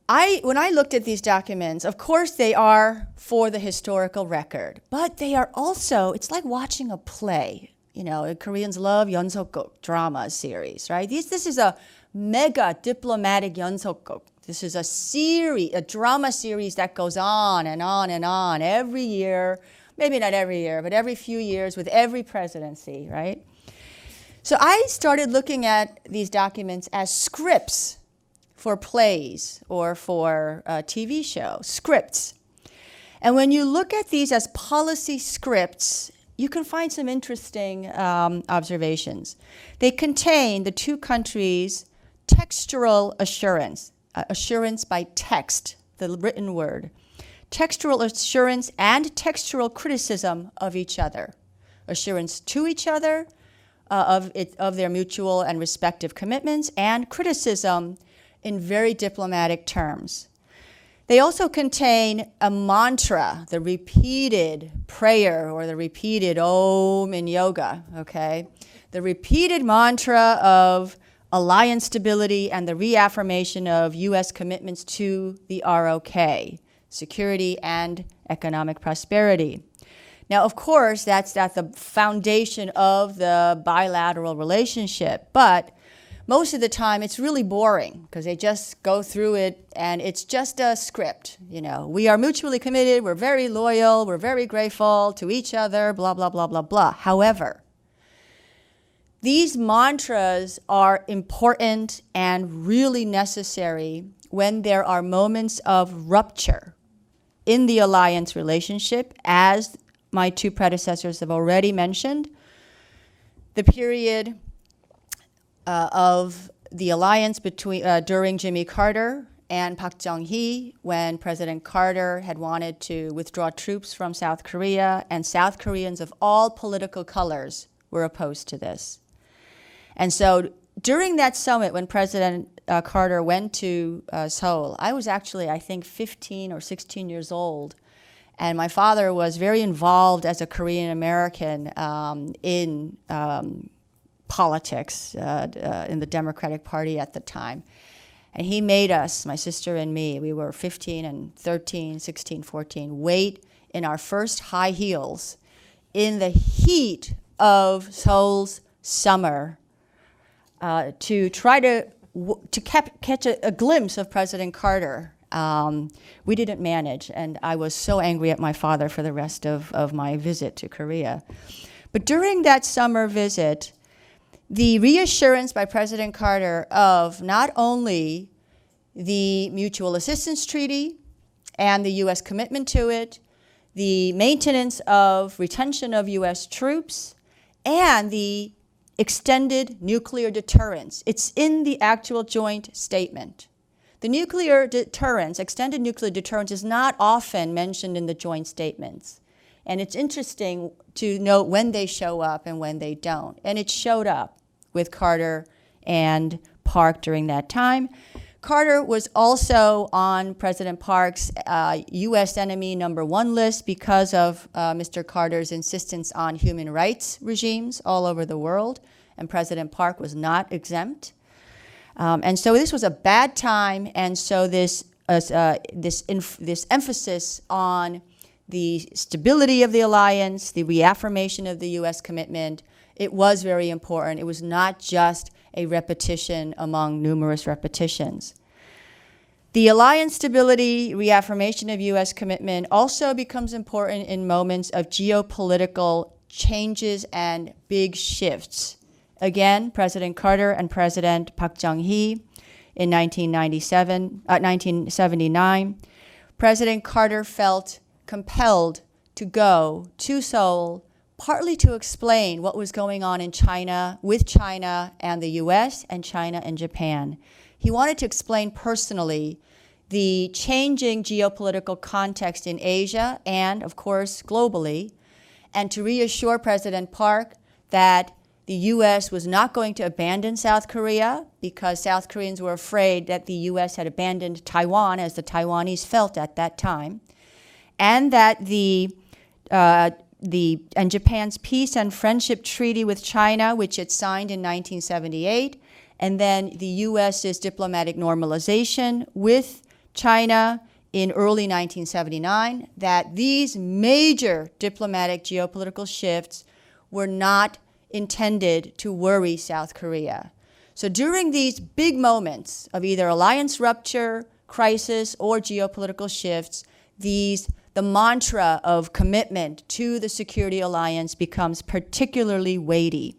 [SPEAKER 1] When I looked at these documents, of course they are for the historical record, but they are also, it's like watching a play. Koreans love 연속극 drama series, right? This is a mega diplomatic 연속극. This is a drama series that goes on and on and on every year, maybe not every year, but every few years with every presidency, right? So I started looking at these documents as scripts for plays or for a TV show, scripts. And when you look at these as policy scripts, you can find some interesting observations. They contain the two countries' textual assurance, assurance by text, the written word, textual assurance and textual criticism of each other, assurance to each other of their mutual and respective commitments, and criticism in very diplomatic terms. They also contain a mantra, the repeated prayer or the repeated Om in yoga, okay? The repeated mantra of alliance stability and the reaffirmation of U.S. commitments to the ROK, security and economic prosperity. Now, of course, that's at the foundation of the bilateral relationship, but most of the time it's really boring because they just go through it and it's just a script. You know, we are mutually committed, we're very loyal, we're very grateful to each other, blah, blah, blah, blah, blah. However, these mantras are important and really necessary when there are moments of rupture in the alliance relationship, as my two predecessors have already mentioned. The period of the alliance between during Jimmy Carter and Park Chung-hee, when President Carter had wanted to withdraw troops from South Korea, and South Koreans of all political colors were opposed to this. And so during that summit, when President Carter went to Seoul, I was actually, I think, 15 or 16 years old. And my father was very involved as a Korean American in politics in the Democratic Party at the time. And he made us, my sister and me, we were 15 and 13, 16, 14, wait in our first high heels in the heat of Seoul's summer to try to catch a glimpse of President Carter. We didn't manage, and I was so angry at my father for the rest of my visit to Korea. But during that summer visit, the reassurance by President Carter of not only the Mutual Assistance Treaty and the U.S. commitment to it, the maintenance of retention of U.S. troops, and the extended nuclear deterrence. It's in the actual joint statement. The nuclear deterrence, extended nuclear deterrence, is not often mentioned in the joint statements. And it's interesting to note when they show up and when they don't. And it showed up with Carter and Park during that time. Carter was also on President Park's U.S. enemy #1 list because of Mr. Carter's insistence on human rights regimes all over the world, and President Park was not exempt. And so this was a bad time, and so this emphasis on the stability of the alliance, the reaffirmation of the U.S. commitment, it was very important. It was not just a repetition among numerous repetitions. The alliance stability, reaffirmation of U.S. commitment also becomes important in moments of geopolitical changes and big shifts. Again, President Carter and President Park Chung-hee in 1979. President Carter felt compelled to go to Seoul, partly to explain what was going on in China, with China and the U.S., and China and Japan. He wanted to explain personally the changing geopolitical context in Asia and, of course, globally, and to reassure President Park that the U.S. was not going to abandon South Korea because South Koreans were afraid that the U.S. had abandoned Taiwan, as the Taiwanese felt at that time, and that and Japan's peace and friendship treaty with China, which it signed in 1978, and then the U.S.'s diplomatic normalization with China in early 1979, that these major diplomatic geopolitical shifts were not intended to worry South Korea. So during these big moments of either alliance rupture, crisis, or geopolitical shifts, the mantra of commitment to the security alliance becomes particularly weighty.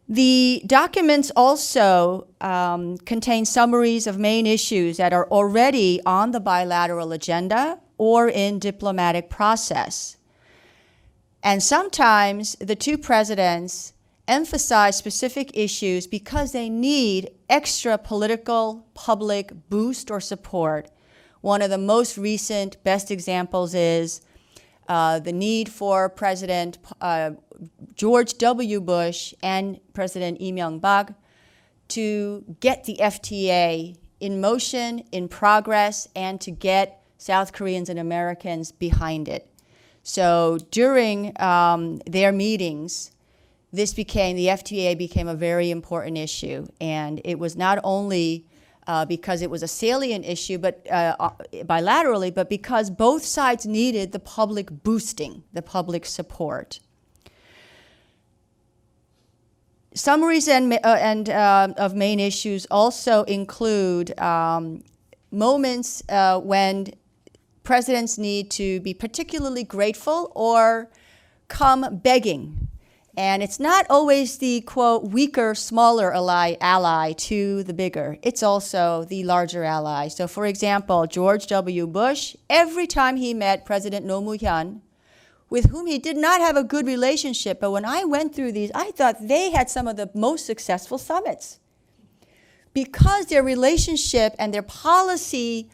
[SPEAKER 1] The documents also contain summaries of main issues that are already on the bilateral agenda or in diplomatic process. And sometimes the two presidents emphasize specific issues because they need extra political public boost or support. One of the most recent best examples is the need for President George W. Bush and President Lee Myung-bak to get the FTA in motion, in progress, and to get South Koreans and Americans behind it. So during their meetings, the FTA became a very important issue. And it was not only because it was a salient issue, but bilaterally, but because both sides needed the public boosting, the public support. Summaries of main issues also include moments when presidents need to be particularly grateful or come begging. And it's not always the, quote, weaker, smaller ally to the bigger. It's also the larger ally. So, for example, George W. Bush, every time he met President Roh Moo-hyun, with whom he did not have a good relationship, but when I went through these, I thought they had some of the most successful summits. Because their relationship and their policy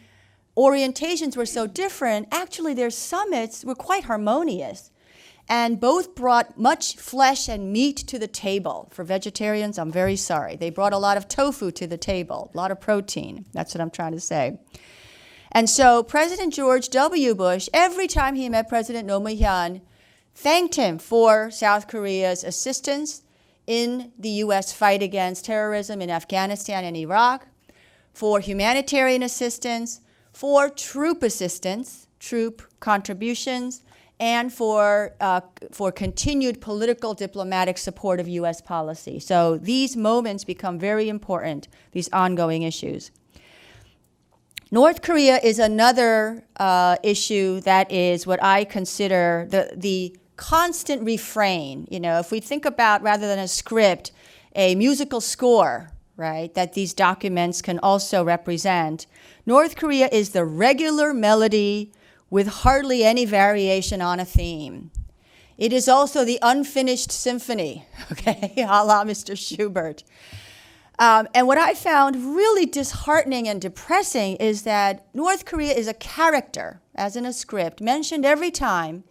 [SPEAKER 1] orientations were so different, actually their summits were quite harmonious. And both brought much flesh and meat to the table. For vegetarians, I'm very sorry. They brought a lot of tofu to the table, a lot of protein. That's what I'm trying to say. And so President George W. Bush, every time he met President Roh Moo-hyun, thanked him for South Korea's assistance in the U.S. fight against terrorism in Afghanistan and Iraq, for humanitarian assistance, for troop assistance, troop contributions, and for continued political diplomatic support of U.S. policy. So these moments become very important, these ongoing issues. North Korea is another issue that is what I consider the constant refrain. You know, if we think about, rather than a script, a musical score, right, that these documents can also represent, North Korea is the regular melody with hardly any variation on a theme. It is also the unfinished symphony, okay, a la Mr. Schubert. And what I found really disheartening and depressing is that North Korea is a character, as in a script, mentioned every time,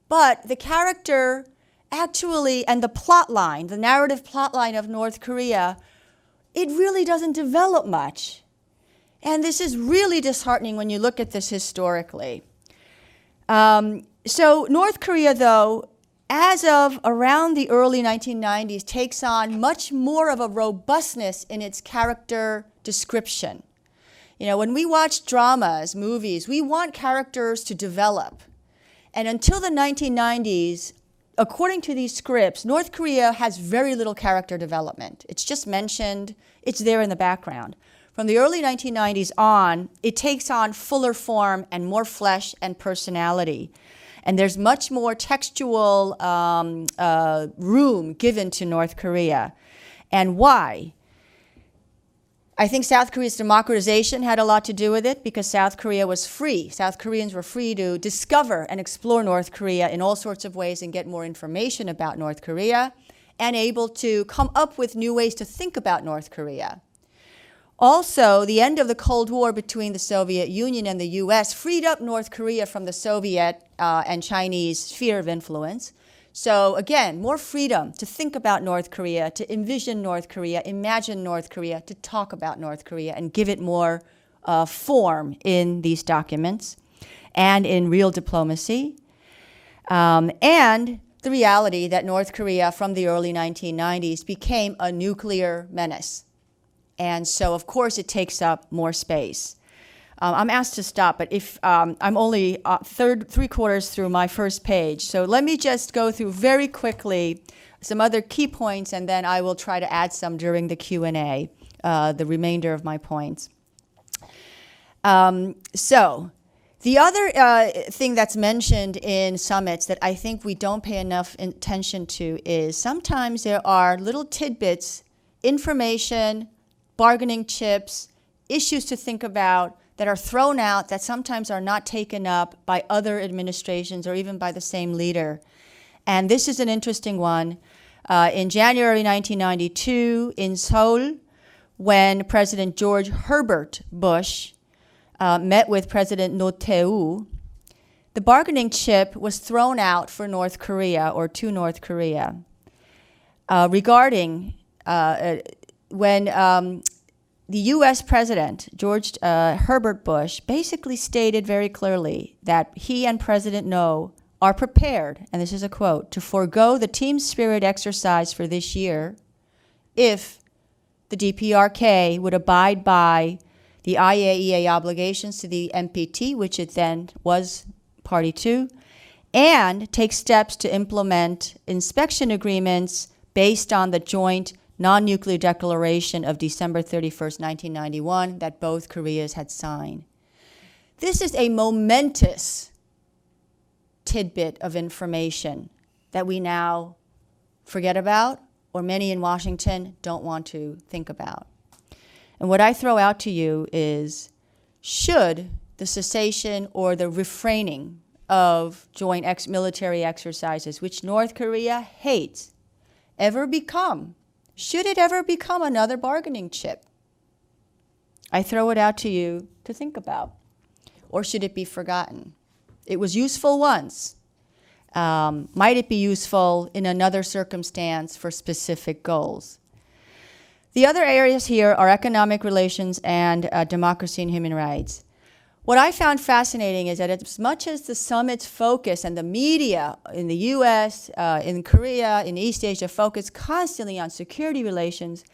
[SPEAKER 1] but the character actually, and the plot line, the narrative plot line of North Korea, it really doesn't develop much. And this is really disheartening when you look at this historically. So North Korea, though, as of around the early 1990s, takes on much more of a robustness in its character description. You know, when we watch dramas, movies, we want characters to develop. And until the 1990s, according to these scripts, North Korea has very little character development. It's just mentioned, it's there in the background. From the early 1990s on, it takes on fuller form and more flesh and personality. And there's much more textual room given to North Korea. And why? I think South Korea's democratization had a lot to do with it because South Korea was free. South Koreans were free to discover and explore North Korea in all sorts of ways and get more information about North Korea and able to come up with new ways to think about North Korea. Also, the end of the Cold War between the Soviet Union and the U.S. freed up North Korea from the Soviet and Chinese sphere of influence. So again, more freedom to think about North Korea, to envision North Korea, imagine North Korea, to talk about North Korea and give it more form in these documents and in real diplomacy. And the reality that North Korea from the early 1990s became a nuclear menace. And so, of course, it takes up more space. I'm asked to stop, but if I'm only three-quarters through my first page. So let me just go through very quickly some other key points, and then I will try to add some during the Q&A, the remainder of my points. So the other thing that's mentioned in summits that I think we don't pay enough attention to is sometimes there are little tidbits, information, bargaining chips, issues to think about that are thrown out that sometimes are not taken up by other administrations or even by the same leader. And this is an interesting one. In January 1992 in Seoul, when President George Herbert Bush met with President Roh Tae-woo, the bargaining chip was thrown out for North Korea or to North Korea regarding when the U.S. President, George Herbert Bush, basically stated very clearly that he and President Roh are prepared, and this is a quote, to forego the team spirit exercise for this year if the DPRK would abide by the IAEA obligations to the NPT, which it then was party to, and take steps to implement inspection agreements based on the joint non-nuclear declaration of December 31st, 1991 that both Koreas had signed. This is a momentous tidbit of information that we now forget about, or many in Washington don't want to think about. And what I throw out to you is, should the cessation or the refraining of joint military exercises, which North Korea hates, should it ever become another bargaining chip? I throw it out to you to think about. Or should it be forgotten? It was useful once. Might it be useful in another circumstance for specific goals? The other areas here are economic relations and democracy and human rights. What I found fascinating is that as much as the summit's focus and the media in the U.S., in Korea, in East Asia focus constantly on security relations,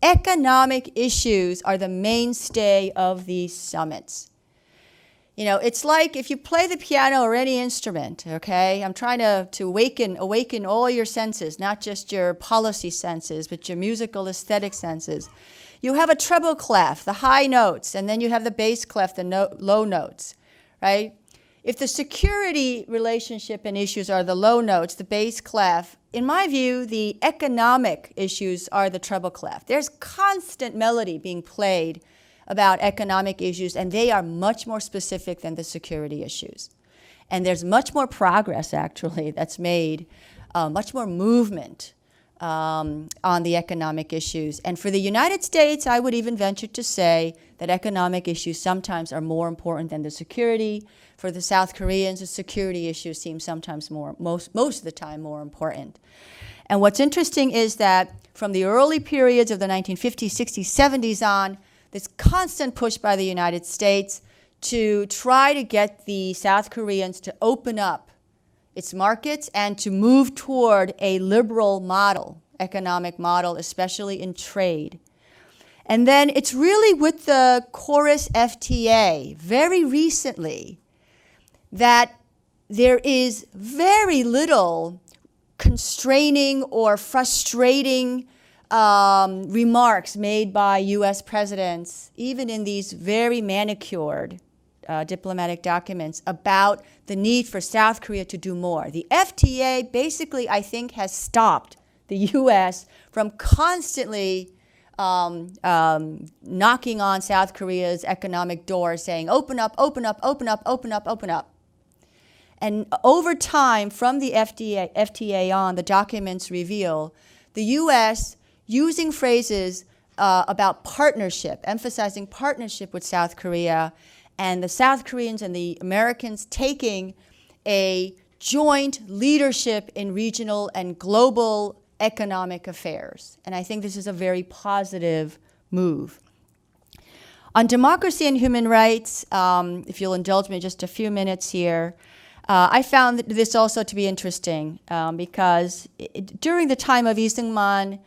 [SPEAKER 1] economic issues are the mainstay of these summits. You know, it's like if you play the piano or any instrument, okay? I'm trying to awaken all your senses, not just your policy senses, but your musical aesthetic senses. You have a treble clef, the high notes, and then you have the bass clef, the low notes, right? If the security relationship and issues are the low notes, the bass clef, in my view, the economic issues are the treble clef. There's constant melody being played about economic issues, and they are much more specific than the security issues. And there's much more progress, actually, that's made, much more movement on the economic issues. And for the United States, I would even venture to say that economic issues sometimes are more important than the security. For the South Koreans, the security issues seem sometimes most of the time more important. And what's interesting is that from the early periods of the 1950s, 60s, 70s on, this constant push by the United States to try to get the South Koreans to open up its markets and to move toward a liberal model, economic model, especially in trade. And then it's really with the Chorus FTA very recently that there is very little constraining or frustrating remarks made by U.S. presidents, even in these very manicured diplomatic documents, about the need for South Korea to do more. The FTA basically, I think, has stopped the U.S. from constantly knocking on South Korea's economic door, saying, open up, open up, open up, open up, open up. And over time, from the FTA on, the documents reveal the U.S. using phrases about partnership, emphasizing partnership with South Korea, and the South Koreans and the Americans taking a joint leadership in regional and global economic affairs. And I think this is a very positive move. On democracy and human rights, if you'll indulge me just a few minutes here, I found this also to be interesting because during the time of Lee Seung-man,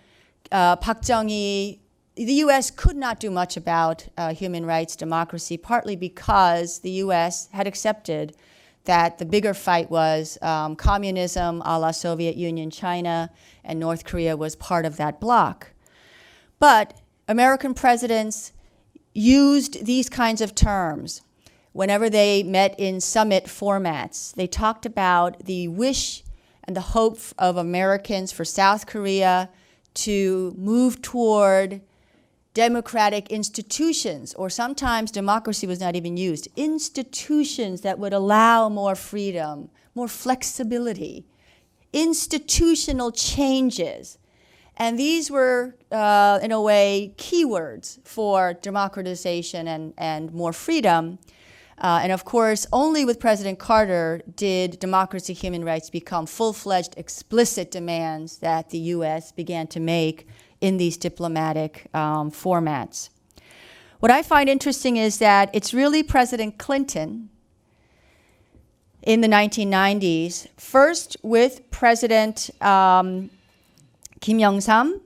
[SPEAKER 1] Park Chung-hee, the U.S. could not do much about human rights, democracy, partly because the U.S. had accepted that the bigger fight was communism a la Soviet Union, China, and North Korea was part of that bloc. But American presidents used these kinds of terms whenever they met in summit formats. They talked about the wish and the hope of Americans for South Korea to move toward democratic institutions, or sometimes democracy was not even used, institutions that would allow more freedom, more flexibility, institutional changes. And these were, in a way, keywords for democratization and more freedom. And of course, only with President Carter did democracy, human rights become full-fledged, explicit demands that the U.S. began to make in these diplomatic formats. What I find interesting is that it's really President Clinton in the 1990s, first with President Kim Young-sam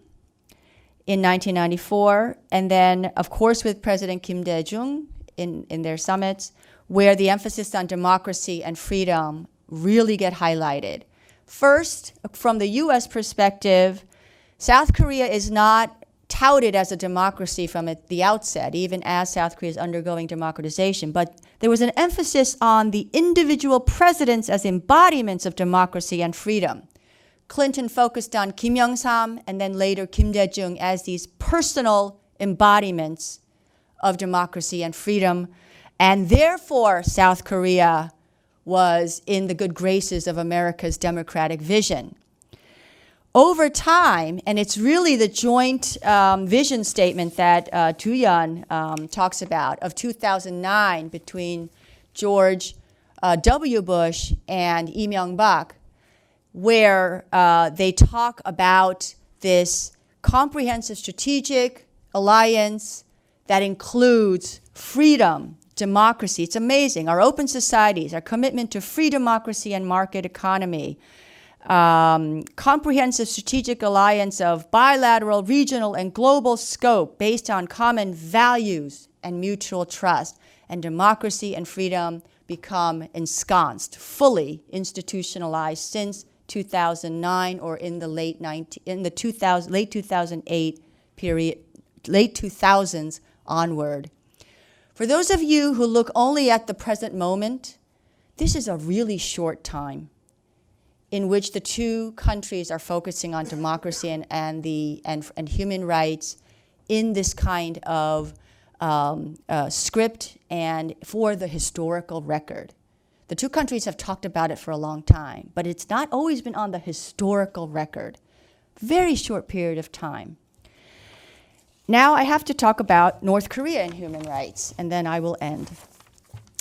[SPEAKER 1] in 1994, and then, of course, with President Kim Dae-jung in their summits, where the emphasis on democracy and freedom really get highlighted. First, from the U.S. perspective, South Korea is not touted as a democracy from the outset, even as South Korea is undergoing democratization. But there was an emphasis on the individual presidents as embodiments of democracy and freedom. Clinton focused on Kim Young-sam and then later Kim Dae-jung as these personal embodiments of democracy and freedom. And therefore, South Korea was in the good graces of America's democratic vision. Over time, and it's really the joint vision statement that Dooyeon talks about of 2009 between George W. Bush and Lee Myung-bak, where they talk about this comprehensive strategic alliance that includes freedom, democracy. It's amazing. Our open societies, our commitment to free democracy and market economy, comprehensive strategic alliance of bilateral, regional, and global scope based on common values and mutual trust, and democracy and freedom become ensconced, fully institutionalized since 2009 or in the late 2008 period, late 2000s onward. For those of you who look only at the present moment, this is a really short time in which the two countries are focusing on democracy and human rights in this kind of script and for the historical record. The two countries have talked about it for a long time, but it's not always been on the historical record. Very short period of time. Now I have to talk about North Korea and human rights, and then I will end,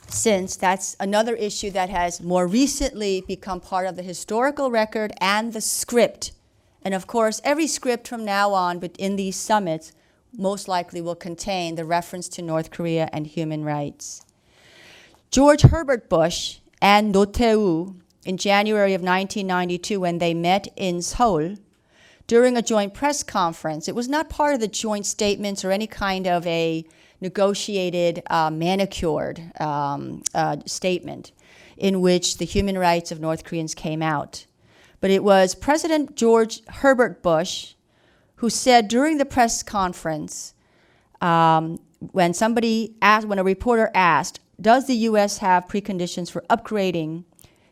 [SPEAKER 1] since that's another issue that has more recently become part of the historical record and the script. And of course, every script from now on, but in these summits, most likely will contain the reference to North Korea and human rights. George Herbert Bush and Roh Tae-woo in January of 1992, when they met in Seoul, during a joint press conference, it was not part of the joint statements or any kind of a negotiated, manicured statement in which the human rights of North Koreans came out. But it was President George Herbert Bush who said during the press conference, when a reporter asked, does the U.S. have preconditions for upgrading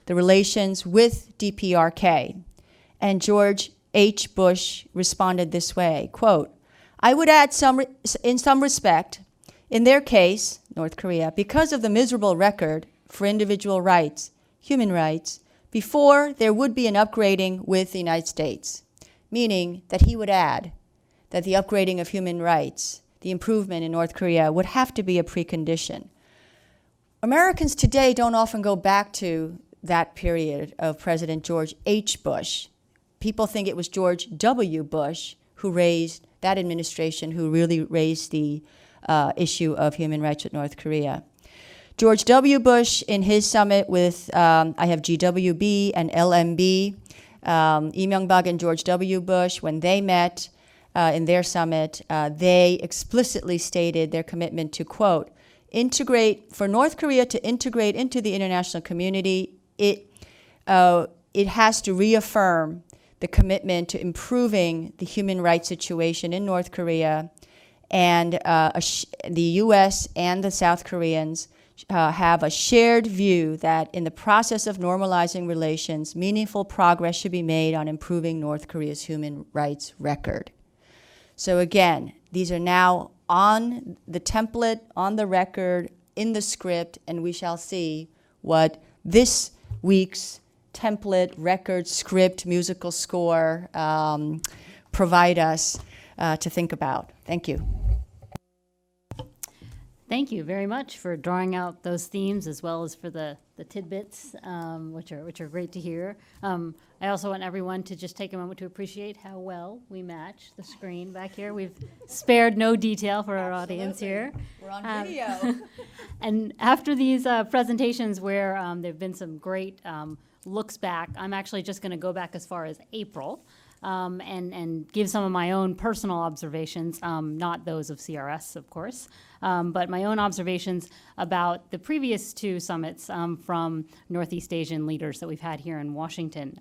[SPEAKER 1] the relations with DPRK? And George H. Bush responded this way, quote, I would add in some respect, in their case, North Korea, because of the miserable record for individual rights, human rights, before there would be an upgrading with the United States, meaning that he would add that the upgrading of human rights, the improvement in North Korea, would have to be a precondition. Americans today don't often go back to that period of President George H. Bush. People think it was George W. Bush who raised, that administration, who really raised the issue of human rights with North Korea. George W. Bush, in his summit with, I have GWB and LMB, Lee Myung-bak and George W. Bush, when they met in their summit, they explicitly stated their commitment to, quote, for North Korea to integrate into the international community, it has to reaffirm the commitment to improving the human rights situation in North Korea, and the U.S. and the South Koreans have a shared view that in the process of normalizing relations, meaningful progress should be made on improving North Korea's human rights record. So again, these are now on the template, on the record, in the script, and we shall see what this week's template, record, script, musical score provide us to think about. Thank you.
[SPEAKER 2] Thank you very much for drawing out those themes as well as for the tidbits, which are great to hear. I also want everyone to just take a moment to appreciate how well we match the screen back here. We've spared no detail for our audience here.
[SPEAKER 1] We're on video.
[SPEAKER 2] And after these presentations where there have been some great looks back, I'm actually just going to go back as far as April. and give some of my own personal observations, not those of CRS, of course, but my own observations about the previous two summits from Northeast Asian leaders that we've had here in Washington.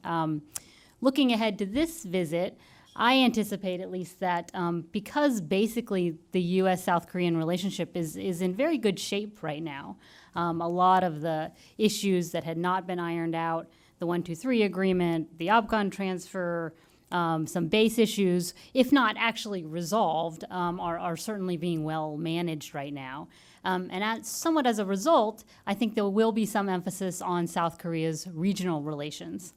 [SPEAKER 2] Looking ahead to this visit, I anticipate at least that because basically the U.S.-South Korean relationship is in very good shape right now. A lot of the issues that had not been ironed out, the 123 agreement, the OPCON transfer, some base issues, if not actually resolved, are certainly being well managed right now. And somewhat as a result, I think there will be some emphasis on South Korea's regional relations.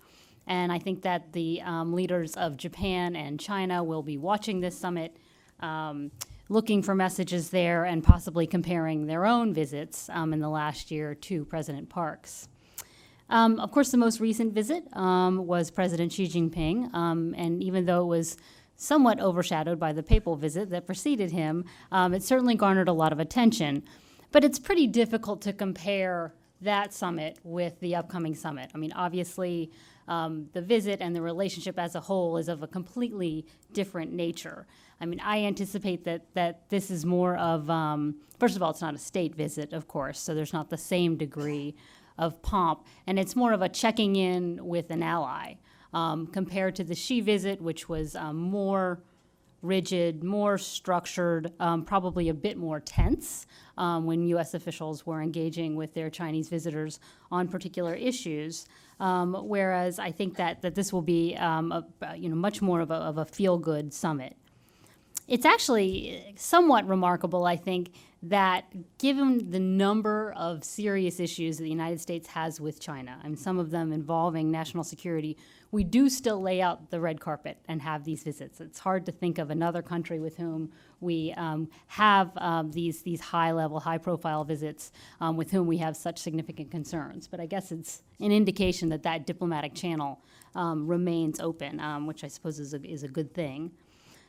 [SPEAKER 2] And I think that the leaders of Japan and China will be watching this summit, looking for messages there and possibly comparing their own visits in the last year to President Park's. Of course, the most recent visit was President Xi Jinping, and even though it was somewhat overshadowed by the papal visit that preceded him, it certainly garnered a lot of attention. But it's pretty difficult to compare that summit with the upcoming summit. I mean, obviously, the visit and the relationship as a whole is of a completely different nature. I mean, I anticipate that this is more of, first of all, it's not a state visit, of course, so there's not the same degree of pomp, and it's more of a checking in with an ally compared to the Xi visit, which was more rigid, more structured, probably a bit more tense when U.S. officials were engaging with their Chinese visitors on particular issues. Whereas I think that this will be much more of a feel-good summit. It's actually somewhat remarkable, I think, that given the number of serious issues that the United States has with China, and some of them involving national security, we do still lay out the red carpet and have these visits. It's hard to think of another country with whom we have these high-level, high-profile visits with whom we have such significant concerns. But I guess it's an indication that that diplomatic channel remains open, which I suppose is a good thing.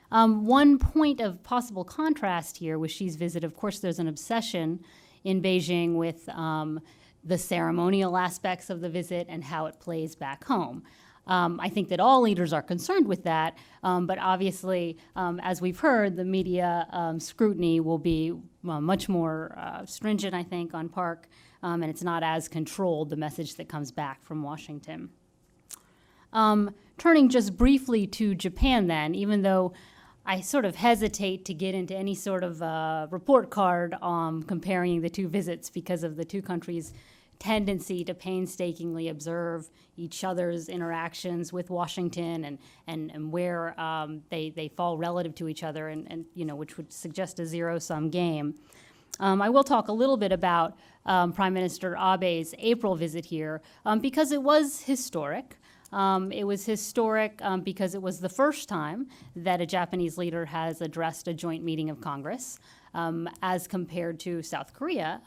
[SPEAKER 2] One point of possible contrast here with Xi's visit, of course, there's an obsession in Beijing with the ceremonial aspects of the visit and how it plays back home. I think that all leaders are concerned with that, but obviously, as we've heard, the media scrutiny will be much more stringent, I think, on Park, and it's not as controlled, the message that comes back from Washington. Turning just briefly to Japan then, even though I sort of hesitate to get into any sort of report card comparing the two visits because of the two countries' tendency to painstakingly observe each other's interactions with Washington and where they fall relative to each other, and which would suggest a zero-sum game. I will talk a little bit about Prime Minister Abe's April visit here because it was historic. It was historic because it was the first time that a Japanese leader has addressed a joint meeting of Congress, as compared to South Korea.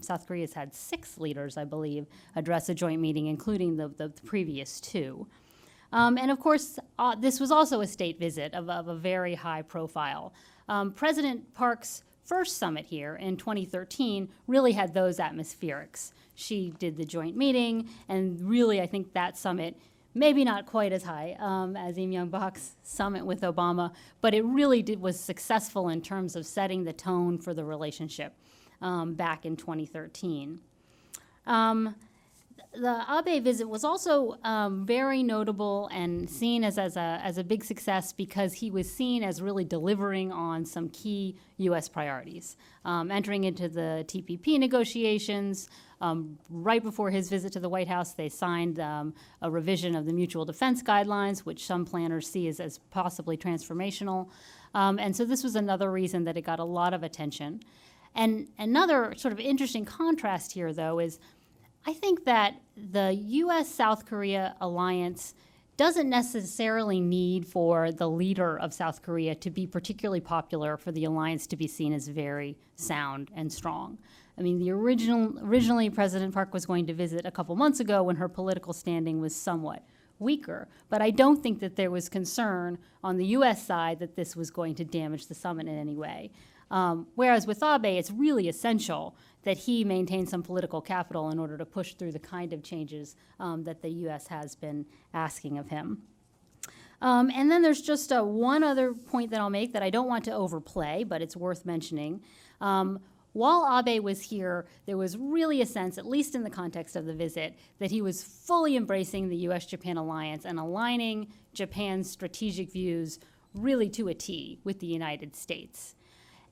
[SPEAKER 2] South Korea's had 6 leaders, I believe, address a joint meeting, including the previous 2. And of course, this was also a state visit of a very high profile. President Park's first summit here in 2013 really had those atmospherics. She did the joint meeting, and really I think that summit, maybe not quite as high as Im Young-bak's summit with Obama, but it really was successful in terms of setting the tone for the relationship back in 2013. The Abe visit was also very notable and seen as a big success because he was seen as really delivering on some key U.S. priorities. Entering into the TPP negotiations, right before his visit to the White House, they signed a revision of the mutual defense guidelines, which some planners see as possibly transformational. And so this was another reason that it got a lot of attention. And another sort of interesting contrast here, though, is I think that the U.S.-South Korea alliance doesn't necessarily need for the leader of South Korea to be particularly popular for the alliance to be seen as very sound and strong. I mean, originally President Park was going to visit a couple months ago when her political standing was somewhat weaker, but I don't think that there was concern on the U.S. side that this was going to damage the summit in any way. Whereas with Abe, it's really essential that he maintain some political capital in order to push through the kind of changes that the U.S. has been asking of him. And then there's just one other point that I'll make that I don't want to overplay, but it's worth mentioning. While Abe was here, there was really a sense, at least in the context of the visit, that he was fully embracing the U.S.-Japan alliance and aligning Japan's strategic views really to a T with the United States.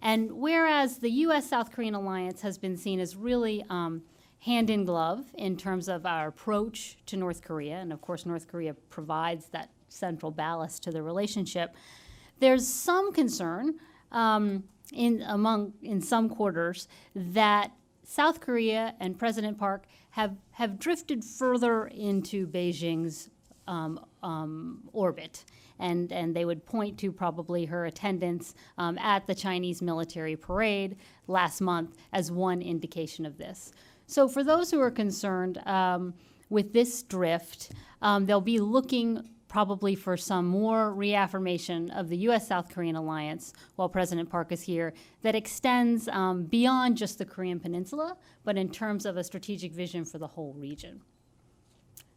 [SPEAKER 2] And whereas the U.S.-South Korean alliance has been seen as really hand in glove in terms of our approach to North Korea, and of course North Korea provides that central ballast to the relationship, there's some concern in some quarters that South Korea and President Park have drifted further into Beijing's orbit. And they would point to probably her attendance at the Chinese military parade last month as one indication of this. So for those who are concerned with this drift, they'll be looking probably for some more reaffirmation of the U.S.-South Korean alliance while President Park is here that extends beyond just the Korean Peninsula, but in terms of a strategic vision for the whole region.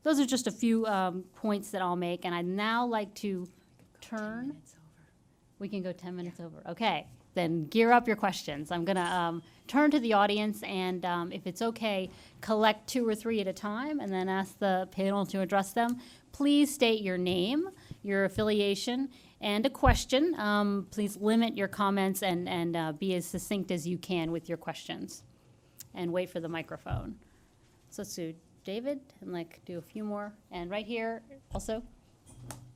[SPEAKER 2] Those are just a few points that I'll make, and I'd now like to turn. We can go 10 minutes over. Okay, then gear up your questions. I'm going to turn to the audience, and if it's okay, collect 2 or 3 at a time, and then ask the panel to address them. Please state your name, your affiliation, and a question. Please limit your comments and be as succinct as you can with your questions. And wait for the microphone. So let's do David, and do a few more. And right here, also,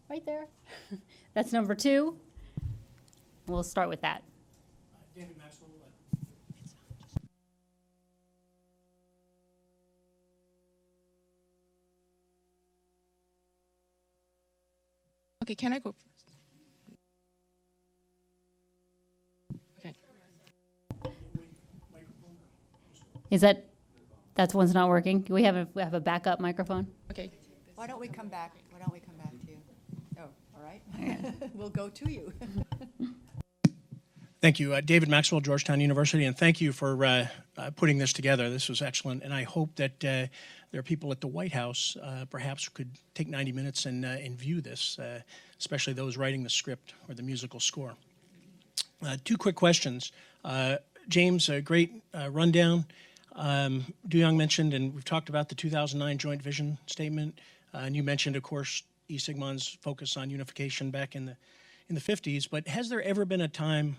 [SPEAKER 2] right there. That's number 2. We'll start with that.
[SPEAKER 5] David Maxwell.
[SPEAKER 6] Okay, can I go first? Okay.
[SPEAKER 2] Is that's one's not working? We have a backup microphone?
[SPEAKER 6] Okay.
[SPEAKER 1] Why don't we come back? Why don't we come back to you? Oh, all right. We'll go to you.
[SPEAKER 7] Thank you. David Maxwell, Georgetown University, and thank you for putting this together. This was excellent, and I hope that there are people at the White House perhaps who could take 90 minutes and view this, especially those writing the script or the musical score. 2 quick questions. James, a great rundown. Du-Young mentioned, and we've talked about the 2009 Joint Vision Statement, and you mentioned, of course, E. Sigmon's focus on unification back in the 50s, but has there ever been a time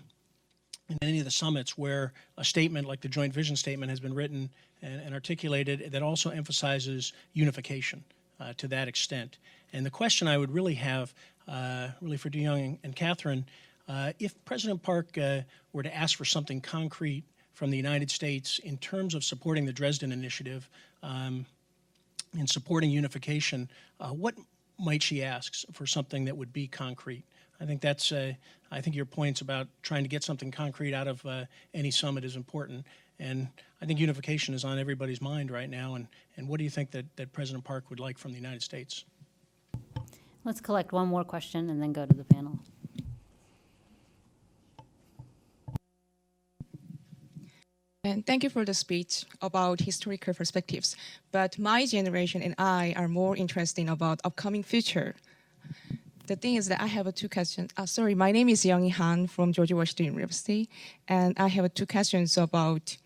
[SPEAKER 7] in any of the summits where a statement like the Joint Vision Statement has been written and articulated that also emphasizes unification to that extent? And the question I would really have, really for Du-Young and Catherine, if President Park were to ask for something concrete from the United States in terms of supporting the Dresden Initiative and supporting unification, what might she ask for something that would be concrete? I think that's, I think your points about trying to get something concrete out of any summit is important. And I think unification is on everybody's mind right now. And what do you think that President Park would like from the United States?
[SPEAKER 2] Let's collect one more question and then go to the panel.
[SPEAKER 6] And thank you for the speech about historical perspectives. But my generation and I are more interested about upcoming future. The thing is that I have 2 questions. Sorry, my name is Young Han from George Washington University, and I have 2 questions about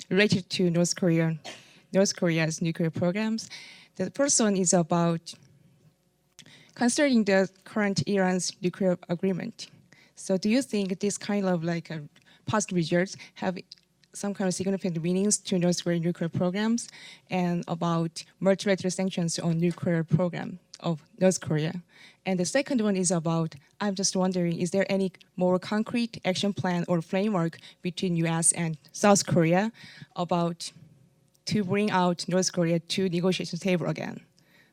[SPEAKER 6] related to North Korea's nuclear programs. The first one is about considering the current Iran's nuclear agreement. So, do you think this kind of past results have some kind of significant meanings to North Korean nuclear programs and about multilateral sanctions on nuclear program of North Korea? And the second one is about, I'm just wondering, is there any more concrete action plan or framework between U.S. and South Korea about to bring out North Korea to negotiation table again?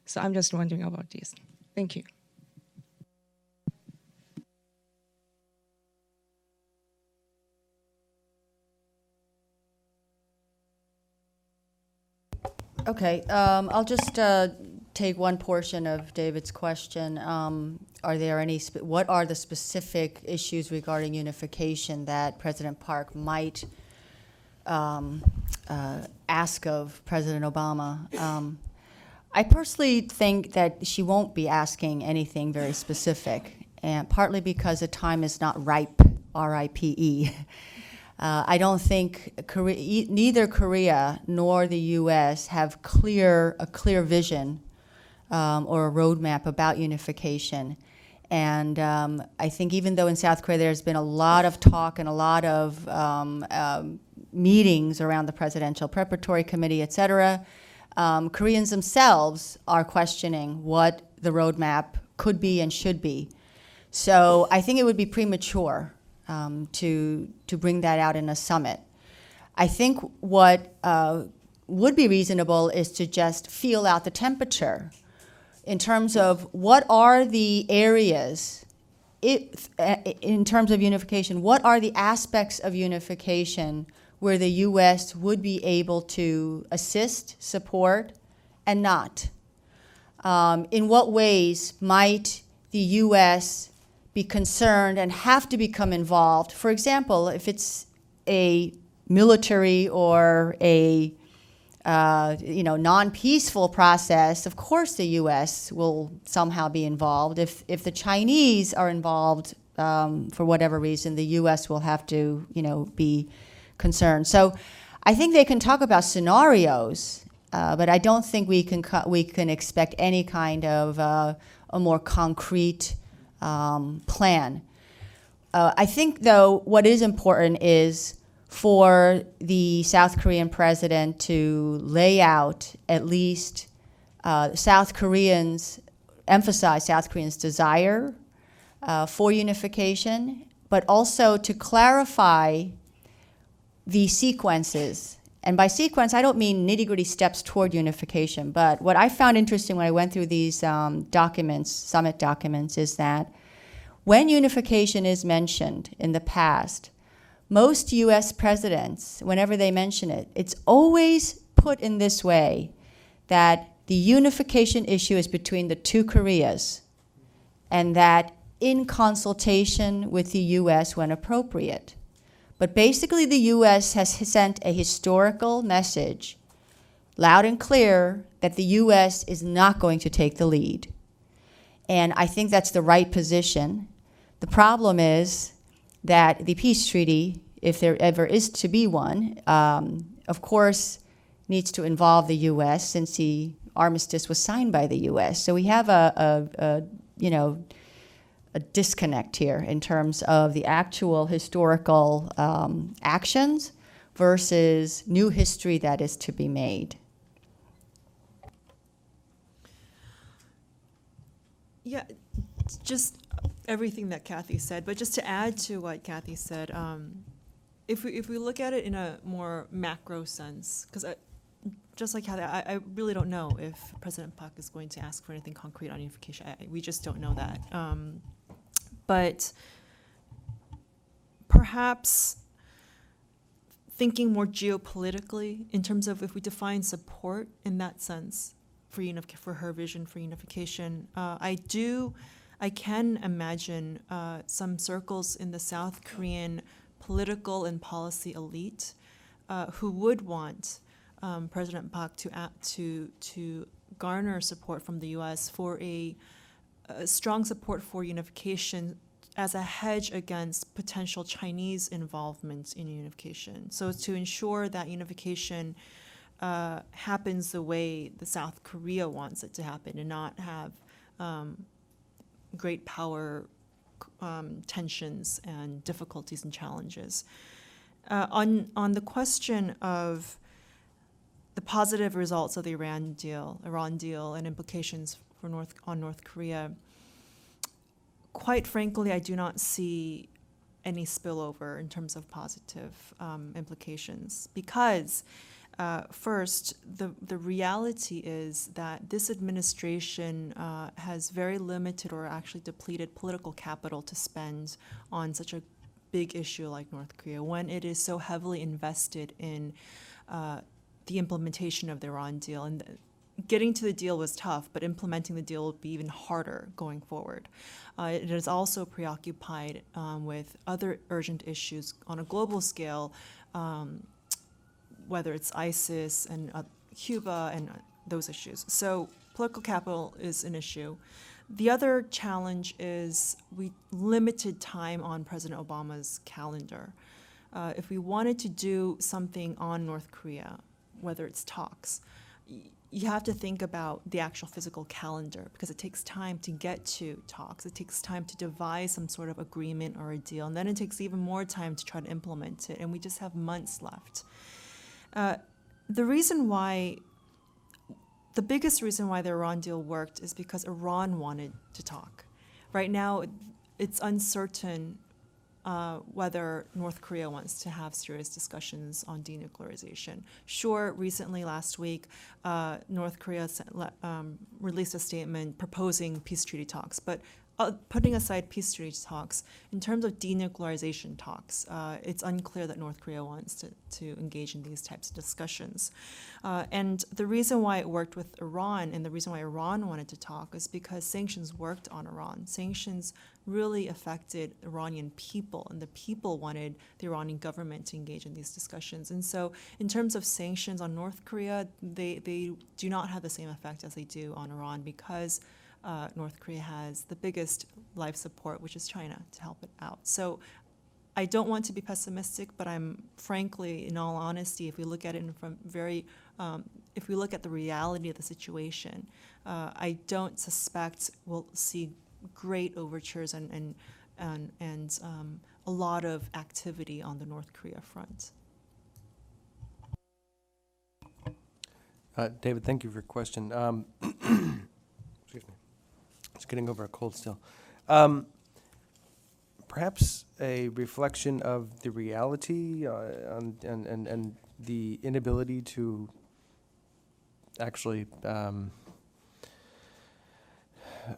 [SPEAKER 6] So I'm just wondering about this. Thank you.
[SPEAKER 1] Okay, I'll just take one portion of David's question. Are there any, what are the specific issues regarding unification that President Park might ask of President Obama? I personally think that she won't be asking anything very specific, and partly because the time is not ripe, R-I-P-E. I don't think neither Korea nor the U.S. have a clear vision or a roadmap about unification. And I think even though in South Korea there's been a lot of talk and a lot of meetings around the Presidential Preparatory Committee, et cetera, Koreans themselves are questioning what the roadmap could be and should be. So I think it would be premature to bring that out in a summit. I think what would be reasonable is to just feel out the temperature in terms of what are the areas, in terms of unification, what are the aspects of unification where the U.S. would be able to assist, support, and not? In what ways might the U.S. be concerned and have to become involved? For example, if it's a military or a non-peaceful process, of course the U.S. will somehow be involved. If the Chinese are involved for whatever reason, the U.S. will have to, be concerned. So I think they can talk about scenarios, but I don't think we can expect any kind of a more concrete plan. I think, though, what is important is for the South Korean president to lay out at least emphasize South Koreans' desire for unification, but also to clarify the sequences. And by sequence, I don't mean nitty-gritty steps toward unification, but what I found interesting when I went through these documents, summit documents, is that when unification is mentioned in the past, most U.S. presidents, whenever they mention it, it's always put in this way, that the unification issue is between the two Koreas, and that in consultation with the U.S. when appropriate. But basically, the U.S. has sent a historical message, loud and clear, that the U.S. is not going to take the lead. And I think that's the right position. The problem is that the peace treaty, if there ever is to be one, of course, needs to involve the U.S. since the armistice was signed by the U.S. So we have a disconnect here in terms of the actual historical actions versus new history that is to be made.
[SPEAKER 4] Yeah, just everything that Kathy said, but just to add to what Kathy said, if we look at it in a more macro sense, because just like Kathy, I really don't know if President Park is going to ask for anything concrete on unification. We just don't know that. But perhaps thinking more geopolitically in terms of if we define support in that sense for her vision for unification, I can imagine some circles in the South Korean political and policy elite who would want President Park to garner support from the U.S. for a strong support for unification as a hedge against potential Chinese involvement in unification. So to ensure that unification happens the way the South Korea wants it to happen and not have great power tensions and difficulties and challenges. On the question of the positive results of the Iran deal and implications for North Korea, quite frankly, I do not see any spillover in terms of positive implications because first, the reality is that this administration has very limited or actually depleted political capital to spend on such a big issue like North Korea when it is so heavily invested in the implementation of the Iran deal. And getting to the deal was tough, but implementing the deal will be even harder going forward. It is also preoccupied with other urgent issues on a global scale, whether it's ISIS and Cuba and those issues. So political capital is an issue. The other challenge is we limited time on President Obama's calendar. If we wanted to do something on North Korea, whether it's talks, you have to think about the actual physical calendar because it takes time to get to talks. It takes time to devise some sort of agreement or a deal, and then it takes even more time to try to implement it, and we just have months left. The biggest reason why the Iran deal worked is because Iran wanted to talk. Right now, it's uncertain whether North Korea wants to have serious discussions on denuclearization. Sure, recently, last week, North Korea released a statement proposing peace treaty talks, but putting aside peace treaty talks, in terms of denuclearization talks, it's unclear that North Korea wants to engage in these types of discussions. And the reason why it worked with Iran and the reason why Iran wanted to talk is because sanctions worked on Iran. Sanctions really affected Iranian people, and the people wanted the Iranian government to engage in these discussions. And so in terms of sanctions on North Korea, they do not have the same effect as they do on Iran because North Korea has the biggest life support, which is China, to help it out. So I don't want to be pessimistic, but I'm frankly, in all honesty, if we look at it from if we look at the reality of the situation, I don't suspect we'll see great overtures and a lot of activity on the North Korea front.
[SPEAKER 3] David, thank you for your question. Excuse me. Just getting over a cold still. Perhaps a reflection of the reality and the inability to actually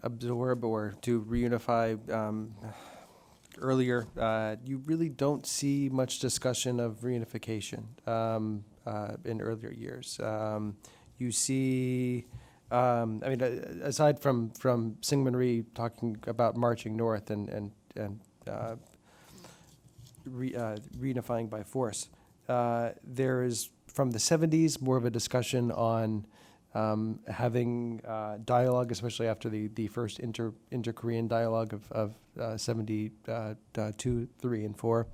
[SPEAKER 3] absorb or to reunify earlier. You really don't see much discussion of reunification in earlier years. You see, aside from Syngman Rhee talking about marching north and reunifying by force, there is, from the 70s, more of a discussion on having dialogue, especially after the first inter-Korean dialogue of 72, 3, and 4.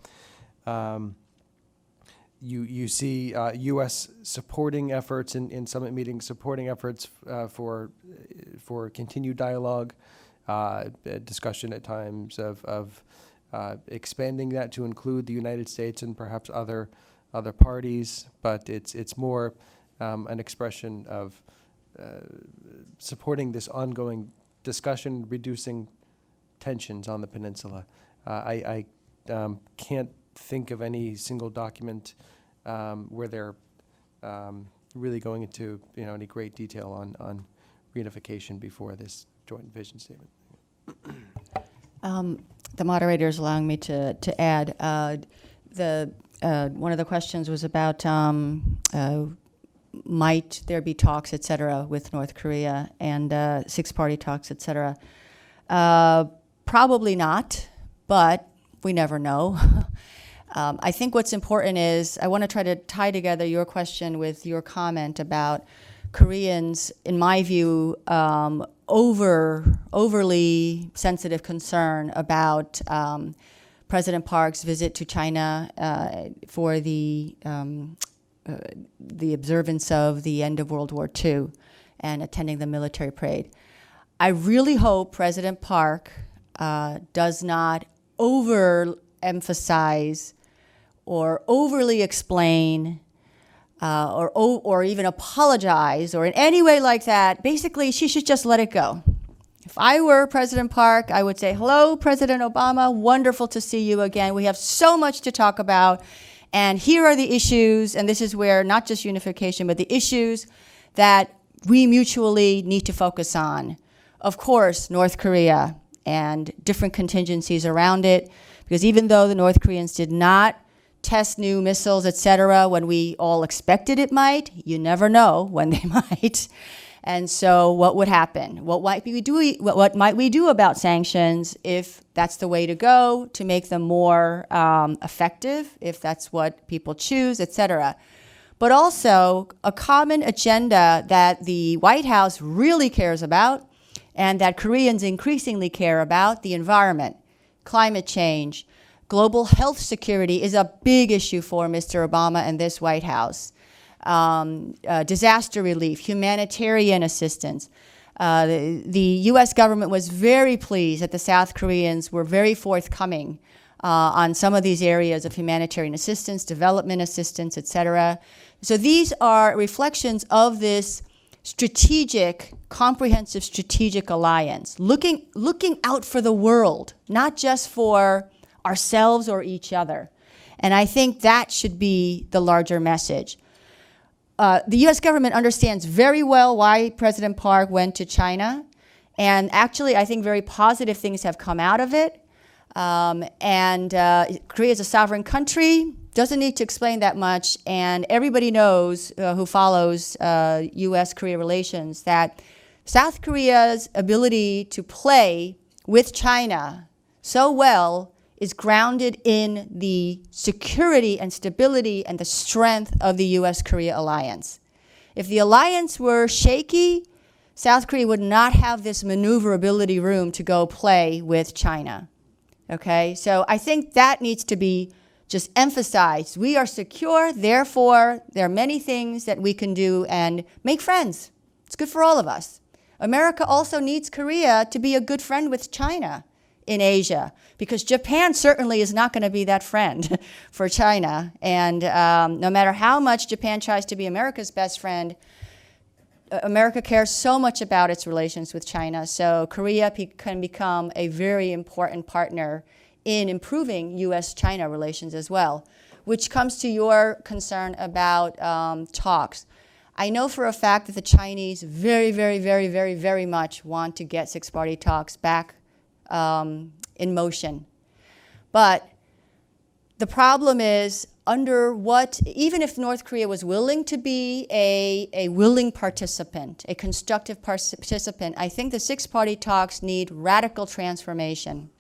[SPEAKER 3] You see U.S. supporting efforts in summit meetings, supporting efforts for continued dialogue, discussion at times of expanding that to include the United States and perhaps other parties, but it's more an expression of supporting this ongoing discussion, reducing tensions on the peninsula. I can't think of any single document where they're really going into any great detail on reunification before this joint vision statement.
[SPEAKER 1] The moderator is allowing me to add. One of the questions was about might there be talks, et cetera, with North Korea and six-party talks, et cetera. Probably not, but we never know. I think what's important is I want to try to tie together your question with your comment about Koreans, in my view, overly sensitive concern about President Park's visit to China for the observance of the end of World War II and attending the military parade. I really hope President Park does not overemphasize or overly explain or even apologize or in any way like that. Basically, she should just let it go. If I were President Park, I would say, hello, President Obama, wonderful to see you again. We have so much to talk about, and here are the issues, and this is where not just unification, but the issues that we mutually need to focus on. Of course, North Korea and different contingencies around it, because even though the North Koreans did not test new missiles, et cetera, when we all expected it might, you never know when they might. And so what would happen? What might we do about sanctions if that's the way to go to make them more effective, if that's what people choose, et cetera? but also a common agenda that the White House really cares about and that Koreans increasingly care about: the environment, climate change, global health security is a big issue for Mr. Obama and this White House. Disaster relief, humanitarian assistance. The U.S. government was very pleased that the South Koreans were very forthcoming on some of these areas of humanitarian assistance, development assistance, et cetera. So these are reflections of this strategic, comprehensive strategic alliance, looking out for the world, not just for ourselves or each other. And I think that should be the larger message. The U.S. government understands very well why President Park went to China. And actually, I think very positive things have come out of it. Korea is a sovereign country, doesn't need to explain that much. And everybody knows who follows U.S. Korea relations that South Korea's ability to play with China so well is grounded in the security and stability and the strength of the U.S.-Korea alliance. If the alliance were shaky, South Korea would not have this maneuverability room to go play with China. Okay, so I think that needs to be just emphasized. We are secure, therefore there are many things that we can do and make friends. It's good for all of us. America also needs Korea to be a good friend with China in Asia, because Japan certainly is not going to be that friend for China. And no matter how much Japan tries to be America's best friend, America cares so much about its relations with China. So Korea can become a very important partner in improving U.S.-China relations as well, which comes to your concern about talks. I know for a fact that the Chinese very much want to get six-party talks back in motion. But the problem is, even if North Korea was willing to be a willing participant, a constructive participant, I think the six-party talks need radical transformation.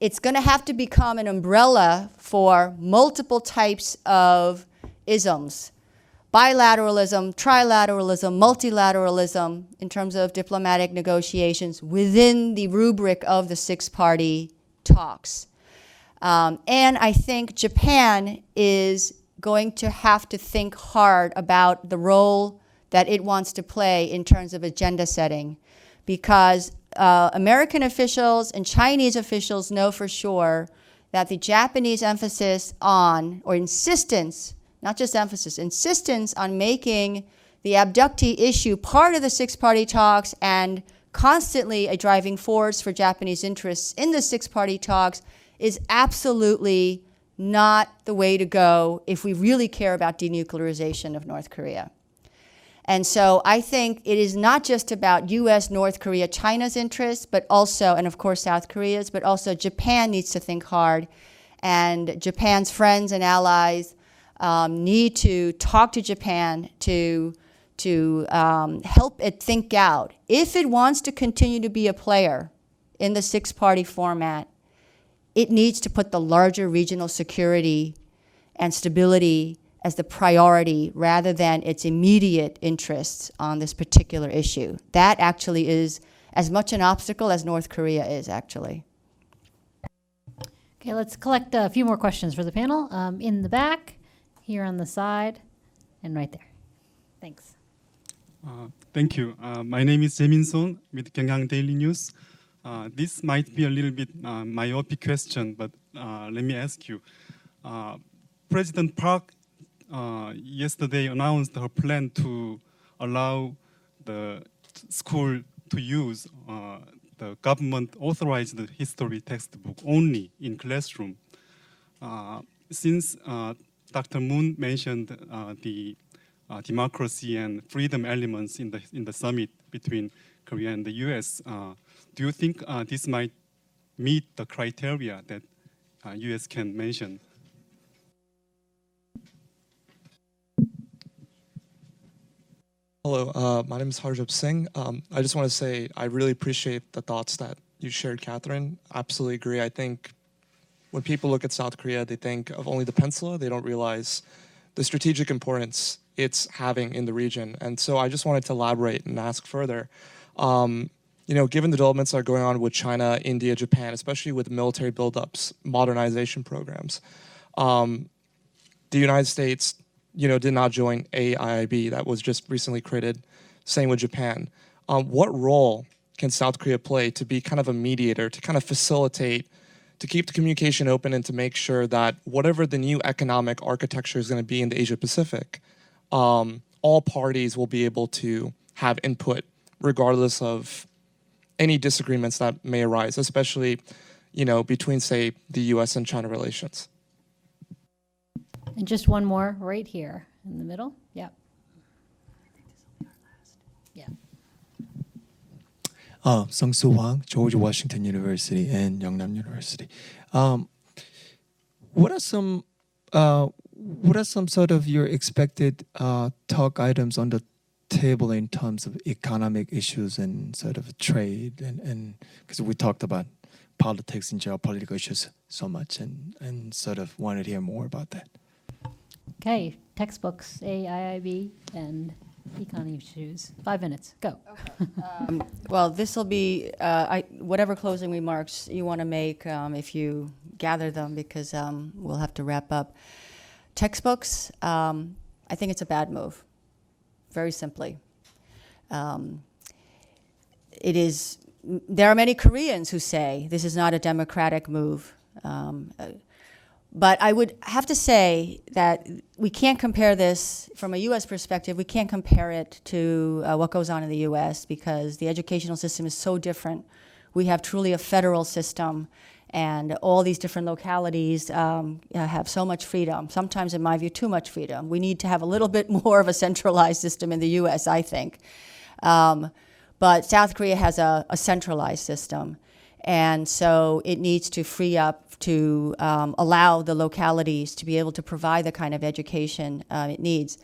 [SPEAKER 1] It's going to have to become an umbrella for multiple types of isms: bilateralism, trilateralism, multilateralism in terms of diplomatic negotiations within the rubric of the six-party talks. And I think Japan is going to have to think hard about the role that it wants to play in terms of agenda setting, because American officials and Chinese officials know for sure that the Japanese emphasis on, or insistence, not just emphasis, insistence on making the abductee issue part of the six-party talks and constantly a driving force for Japanese interests in the six-party talks is absolutely not the way to go if we really care about denuclearization of North Korea. And so I think it is not just about U.S., North Korea, China's interests, but also, and of course South Korea's, but also Japan needs to think hard. And Japan's friends and allies need to talk to Japan to help it think out. If it wants to continue to be a player in the six-party format, it needs to put the larger regional security and stability as the priority rather than its immediate interests on this particular issue. That actually is as much an obstacle as North Korea is, actually.
[SPEAKER 2] Okay, let's collect a few more questions for the panel. In the back, here on the side, and right there. Thanks.
[SPEAKER 8] Thank you. My name is Jae-min Son with Gyeongyang Daily News. This might be a little bit myopic question, but let me ask you. President Park yesterday announced her plan to allow the school to use the government authorized history textbook only in classroom. Since Dr. Moon mentioned the democracy and freedom elements in the summit between Korea and the U.S., do you think this might meet the criteria that U.S. can mention?
[SPEAKER 9] Hello, my name is Harjab Singh. I just want to say I really appreciate the thoughts that you shared, Catherine. Absolutely agree. I think when people look at South Korea, they think of only the peninsula. They don't realize the strategic importance it's having in the region. And so I just wanted to elaborate and ask further. You know, given the developments that are going on with China, India, Japan, especially with military buildups, modernization programs, the United States, you know, did not join AIIB that was just recently created. Same with Japan. What role can South Korea play to be kind of a mediator, to kind of facilitate, to keep the communication open and to make sure that whatever the new economic architecture is going to be in the Asia Pacific, all parties will be able to have input regardless of any disagreements that may arise, especially, you know, between, say, the U.S. and China relations.
[SPEAKER 2] And just one more right here in the middle. Yep. Yeah.
[SPEAKER 10] Sung-Soo Hwang, George Washington University and Yeongnam University. What are some sort of your expected talk items on the table in terms of economic issues and sort of trade and because we talked about politics and geopolitical issues so much and sort of wanted to hear more about that.
[SPEAKER 2] Okay, textbooks, AIIB, and economy issues. 5 minutes, go.
[SPEAKER 1] Well, this will be whatever closing remarks you want to make if you gather them, because we'll have to wrap up. Textbooks, I think it's a bad move, very simply. There are many Koreans who say this is not a democratic move. But I would have to say that we can't compare this from a U.S. perspective. We can't compare it to what goes on in the U.S. because the educational system is so different. We have truly a federal system, and all these different localities have so much freedom. Sometimes, in my view, too much freedom. We need to have a little bit more of a centralized system in the U.S., I think. But South Korea has a centralized system. And so it needs to free up to allow the localities to be able to provide the kind of education it needs.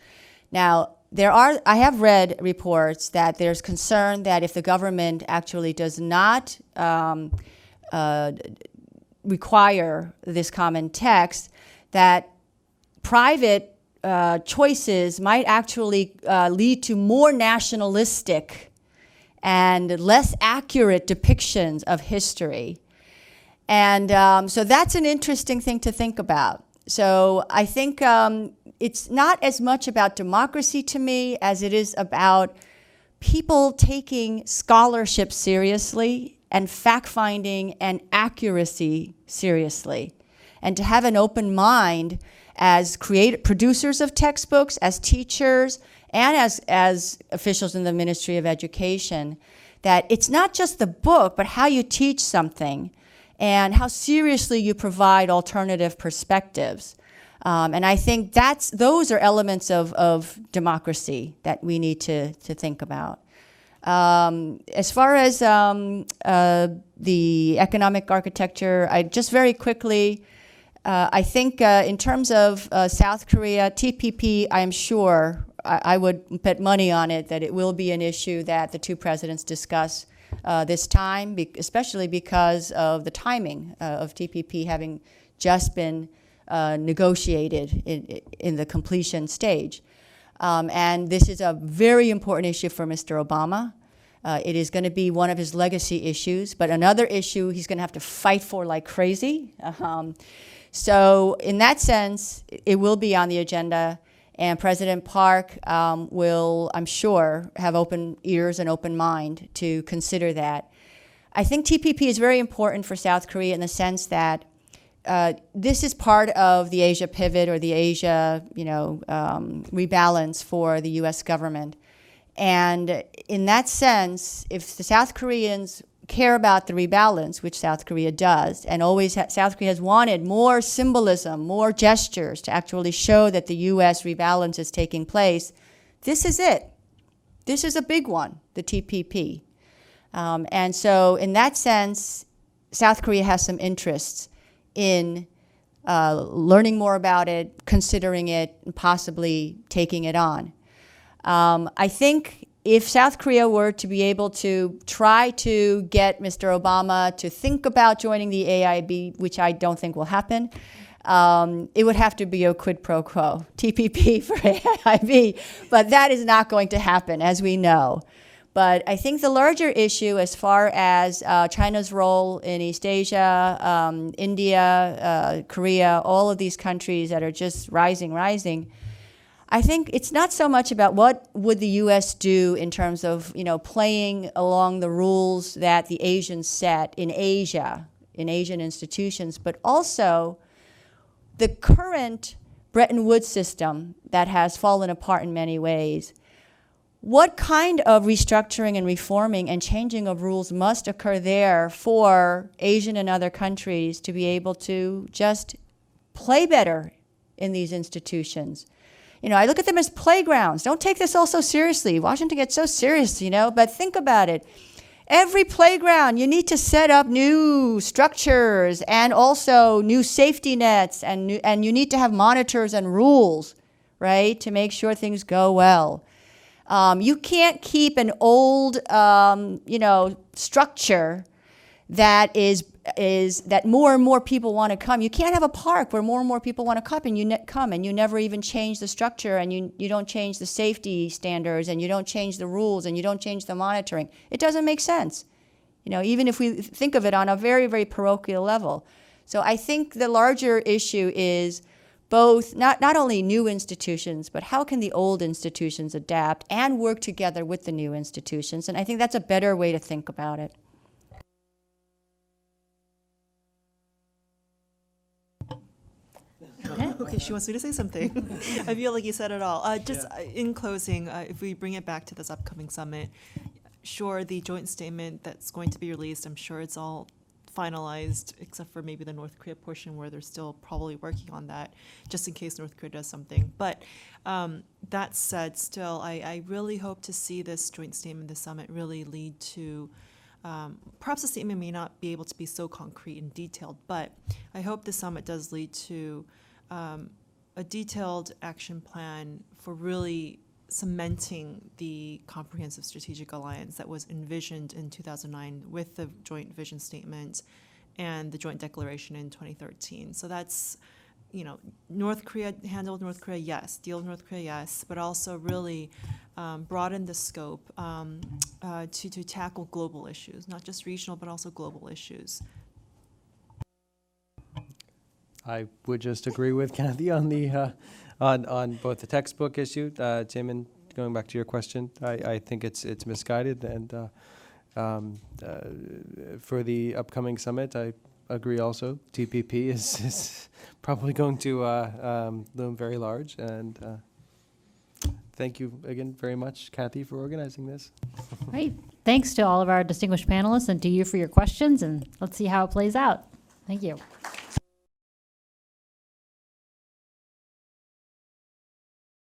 [SPEAKER 1] Now, I have read reports that there's concern that if the government actually does not require this common text, that private choices might actually lead to more nationalistic and less accurate depictions of history. And so that's an interesting thing to think about. So I think it's not as much about democracy to me as it is about people taking scholarship seriously and fact-finding and accuracy seriously. And to have an open mind as producers of textbooks, as teachers, and as officials in the Ministry of Education, that it's not just the book, but how you teach something and how seriously you provide alternative perspectives. And I think those are elements of democracy that we need to think about. As far as the economic architecture, I just very quickly, I think in terms of South Korea, TPP, I am sure, I would bet money on it that it will be an issue that the two presidents discuss this time, especially because of the timing of TPP having just been negotiated in the completion stage. And this is a very important issue for Mr. Obama. It is going to be one of his legacy issues, but another issue he's going to have to fight for like crazy. So in that sense, it will be on the agenda. And President Park will, I'm sure, have open ears and open mind to consider that. I think TPP is very important for South Korea in the sense that this is part of the Asia pivot or the Asia, rebalance for the U.S. government. And in that sense, if the South Koreans care about the rebalance, which South Korea does, and always South Korea has wanted more symbolism, more gestures to actually show that the U.S. rebalance is taking place, this is it. This is a big one, the TPP. And so in that sense, South Korea has some interests in learning more about it, considering it, and possibly taking it on. I think if South Korea were to be able to try to get Mr. Obama to think about joining the AIIB, which I don't think will happen, it would have to be a quid pro quo, TPP for AIIB, but that is not going to happen, as we know. But I think the larger issue as far as China's role in East Asia, India, Korea, all of these countries that are just rising, I think it's not so much about what would the U.S. do in terms of, playing along the rules that the Asians set in Asia, in Asian institutions, but also the current Bretton Woods system that has fallen apart in many ways. What kind of restructuring and reforming and changing of rules must occur there for Asian and other countries to be able to just play better in these institutions? I look at them as playgrounds. Don't take this all so seriously. Washington gets so serious, but think about it. Every playground, you need to set up new structures and also new safety nets, and you need to have monitors and rules, right, to make sure things go well. You can't keep an old, structure that that more and more people want to come. You can't have a park where more and more people want to come, and you never even change the structure, and you don't change the safety standards, and you don't change the rules, and you don't change the monitoring. It doesn't make sense, even if we think of it on a very, very parochial level. So I think the larger issue is both not only new institutions, but how can the old institutions adapt and work together with the new institutions? And I think that's a better way to think about it.
[SPEAKER 4] Okay, she wants me to say something. I feel like you said it all. In closing, if we bring it back to this upcoming summit, sure, the joint statement that's going to be released, I'm sure it's all finalized, except for maybe the North Korea portion where they're still probably working on that, just in case North Korea does something. But that said, still, I really hope to see this joint statement, the summit, really lead to perhaps the statement may not be able to be so concrete and detailed, but I hope the summit does lead to a detailed action plan for really cementing the comprehensive strategic alliance that was envisioned in 2009 with the joint vision statement and the joint declaration in 2013. So that's, North Korea, handle North Korea, yes. Deal with North Korea, yes. But also really broaden the scope to tackle global issues, not just regional, but also global issues.
[SPEAKER 3] I would just agree with Kathy on the on both the textbook issue. Jamin, going back to your question, I think it's misguided, and for the upcoming summit, I agree also. TPP is probably going to loom very large, and thank you again very much, Kathy, for organizing this.
[SPEAKER 2] Great. Thanks to all of our distinguished panelists and to you for your questions, and let's see how it plays out. Thank you.